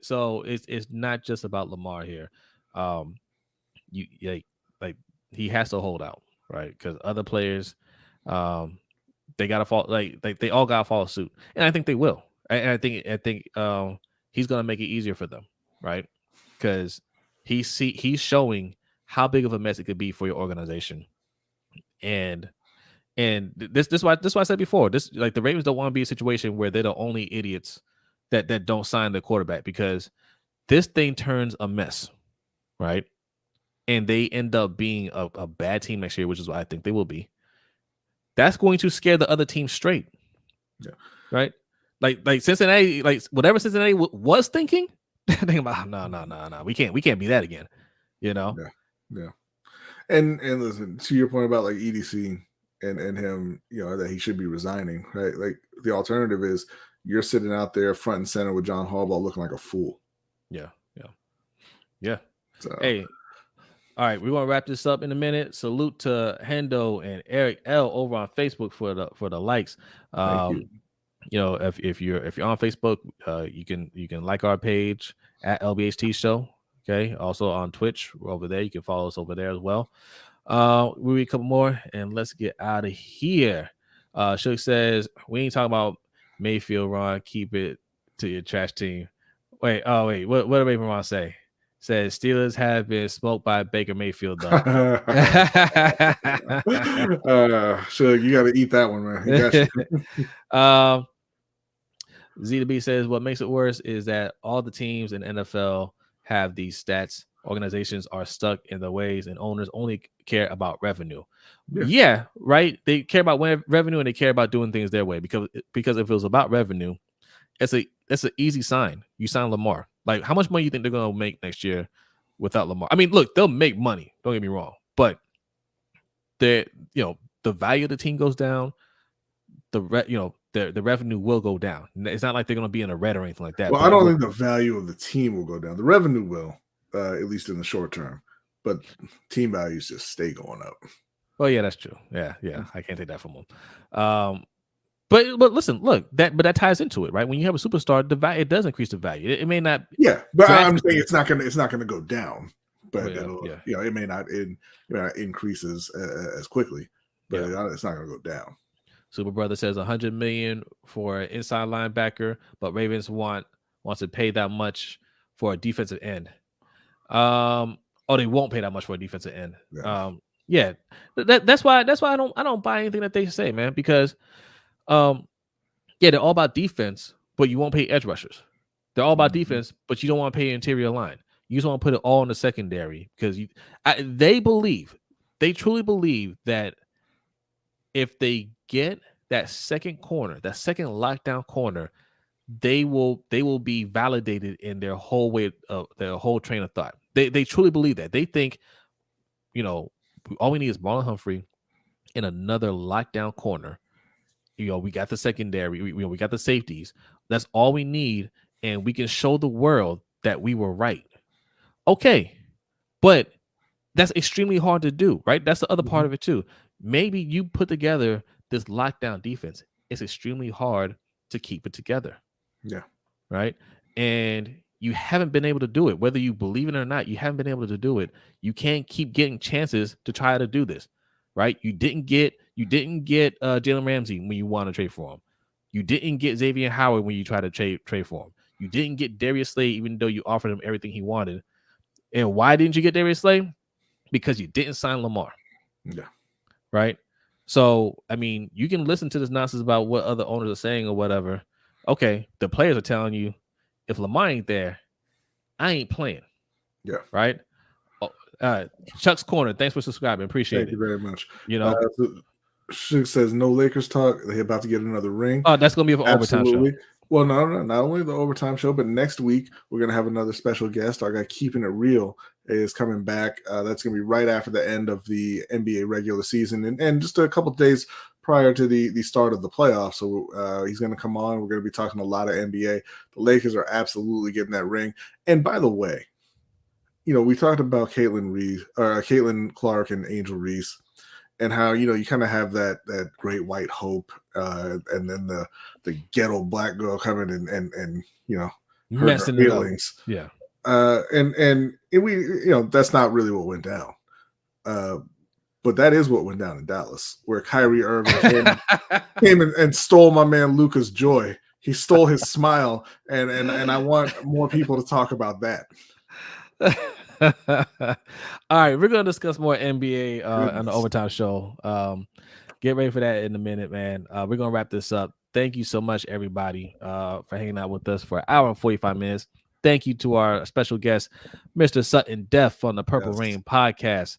So it's not just about Lamar here. Like he has to hold out, right? Because other players, they gotta fall. Like they all gotta follow suit, and I think they will. And I think he's gonna make it easier for them, right? Because he's showing how big of a mess it could be for your organization. And this is why I said before, this, like, the Ravens don't want to be a situation where they're the only idiots that don't sign the quarterback, because this thing turns a mess, right? And they end up being a bad team next year, which is what I think they will be. That's going to scare the other team straight. Yeah. Right? Like Cincinnati, like whatever Cincinnati was thinking, thinking about, no, we can't be that again. You know? Yeah. And listen, to your point about like EDC and him, you know, that he should be resigning, right? Like the alternative is you're sitting out there front and center with John Harbaugh looking like a fool. Yeah. So, hey, all right, we're gonna wrap this up in a minute. Salute to Hendo and Eric L over on Facebook for the likes. Thank you. You know, if you're on Facebook, you can like our page at LBHT Show. Okay. Also on Twitch, we're over there. You can follow us over there as well. We'll read a couple more and let's get out of here. Shook says, we ain't talking about Mayfield, Ron. Keep it to your trash team. Wait. What did Raven Ron say? Says Steelers have been smoked by Baker Mayfield, though. So you got to eat that one, man. You got you. Z2B says, what makes it worse is that all the teams in NFL have these stats. Organizations are stuck in the ways, and owners only care about revenue. Yeah, right. They care about revenue, and they care about doing things their way, because if it was about revenue, that's an easy sign. You sign Lamar. Like, how much money you think they're gonna make next year without Lamar? I mean, look, they'll make money. Don't get me wrong, but the value of the team goes down. The revenue will go down. It's not like they're gonna be in a red or anything like that. Well, I don't think the value of the team will go down. The revenue will, at least in the short term, but team values just stay going up. Well, yeah, that's true. Yeah, I can't take that from them. But listen, look, that ties into it, right? When you have a superstar, the value, it does increase the value. It may not. Yeah, but I'm saying it's not gonna go down. But it may not increase as quickly. But it's not gonna go down. Super Brother says $100 million for an inside linebacker, but Ravens wants to pay that much for a defensive end. They won't pay that much for a defensive end. Yeah. That's why I don't buy anything that they say, man, because they're all about defense, but you won't pay edge rushers. They're all about defense, but you don't want to pay interior line. You just want to put it all in the secondary, because they truly believe that if they get that second corner, that second lockdown corner, they will be validated in their whole way of their whole train of thought. They truly believe that. They think, all we need is Marlon Humphrey in another lockdown corner. We got the secondary, we got the safeties. That's all we need, and we can show the world that we were right. Okay, but that's extremely hard to do, right? That's the other part of it too. Maybe you put together this lockdown defense. It's extremely hard to keep it together. Yeah. Right. And you haven't been able to do it. Whether you believe it or not, you haven't been able to do it. You can't keep getting chances to try to do this. Right. You didn't get Jalen Ramsey when you want to trade for him. You didn't get Xavier Howard when you tried to trade for him. You didn't get Darius Slay, even though you offered him everything he wanted. And why didn't you get Darius Slay? Because you didn't sign Lamar. Yeah. Right. So, I mean, you can listen to this nonsense about what other owners are saying or whatever. Okay. The players are telling you, if Lamar ain't there, I ain't playing. Yeah. Right. Chuck's Corner. Thanks for subscribing. Appreciate it. Thank you very much. Suge says no Lakers talk. They're about to get another ring. Oh, that's gonna be for overtime show. Well, no, not only the overtime show, but next week we're gonna have another special guest. Our guy Keeping It Real is coming back. That's gonna be right after the end of the NBA regular season, and just a couple of days prior to the start of the playoffs. So he's gonna come on. We're gonna be talking a lot of NBA. The Lakers are absolutely getting that ring. And by the way, we talked about Caitlin Clark and Angel Reese, and how you kind of have that great white hope, and then the ghetto black girl coming and hurt her feelings. Yeah. And we that's not really what went down. But that is what went down in Dallas, where Kyrie Irving came and stole my man Luka's joy. He stole his smile, and I want more people to talk about that. All right, we're gonna discuss more NBA on the overtime show. Get ready for that in a minute, man. We're gonna wrap this up. Thank you so much, everybody, for hanging out with us for an hour and 45 minutes. Thank you to our special guest, Mr. Sutton Def on the Purple Rain podcast.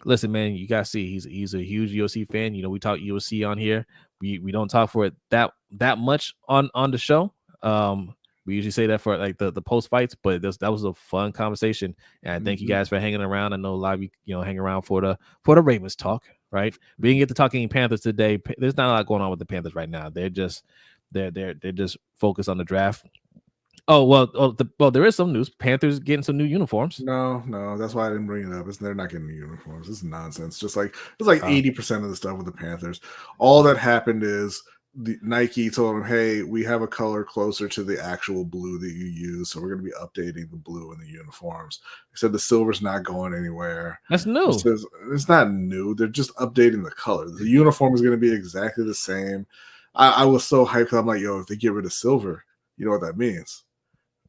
Listen, man, you gotta see he's a huge UFC fan. We talk UFC on here. We don't talk for it that much on the show. We usually say that for like the post fights, but that was a fun conversation, and I thank you guys for hanging around. I know a lot of you hang around for the Ravens talk, right? We didn't get to talking Panthers today. There's not a lot going on with the Panthers right now. They're just focused on the draft. Oh well, there is some news. Panthers getting some new uniforms. No, that's why I didn't bring it up. They're not getting new uniforms. This is nonsense. Just like it's like 80% of the stuff with the Panthers. All that happened is the Nike told them, "Hey, we have a color closer to the actual blue that you use, so we're going to be updating the blue in the uniforms." They said the silver's not going anywhere. That's new. It's not new. They're just updating the color. The uniform is going to be exactly the same. I was so hyped because I'm like, yo, if they get rid of silver, you know what that means?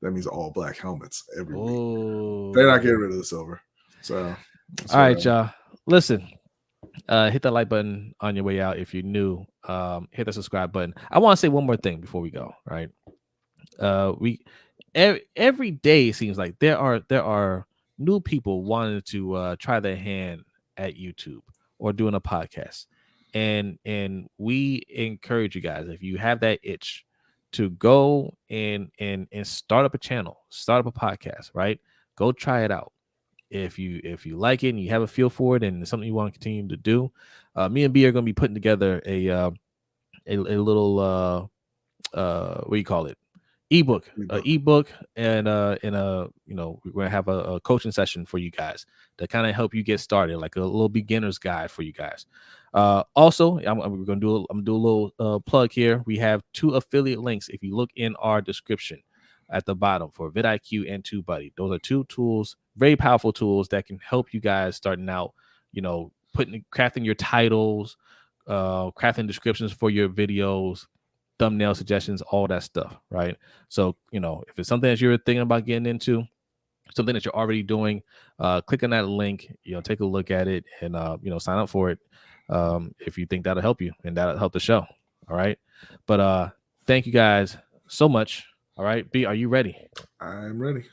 That means all black helmets every week. They're not getting rid of the silver. So, all right, y'all. Listen. Hit that like button on your way out if you're new. Hit the subscribe button. I want to say one more thing before we go. Right, every day it seems like there are new people wanting to try their hand at YouTube or doing a podcast, and we encourage you guys, if you have that itch, to go and start up a channel, start up a podcast. Right, go try it out. If you like it and you have a feel for it and it's something you want to continue to do, me and B are going to be putting together a little what do you call it, ebook, and we're going to have a coaching session for you guys to kind of help you get started, like a little beginner's guide for you guys. Also, I'm going to do a little plug here. We have 2 affiliate links if you look in our description at the bottom for vidIQ and TubeBuddy. Those are 2 tools, very powerful tools that can help you guys starting out, crafting your titles, crafting descriptions for your videos, thumbnail suggestions, all that stuff, right? So, if it's something that you're thinking about getting into, something that you're already doing, click on that link, take a look at it and, sign up for it if you think that'll help you and that'll help the show. All right. But thank you guys so much. All right, B, are you ready? I'm ready.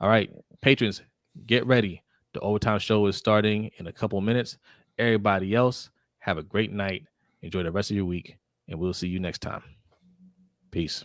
All right, patrons, get ready. The overtime show is starting in a couple minutes. Everybody else, have a great night. Enjoy the rest of your week, and we'll see you next time. Peace.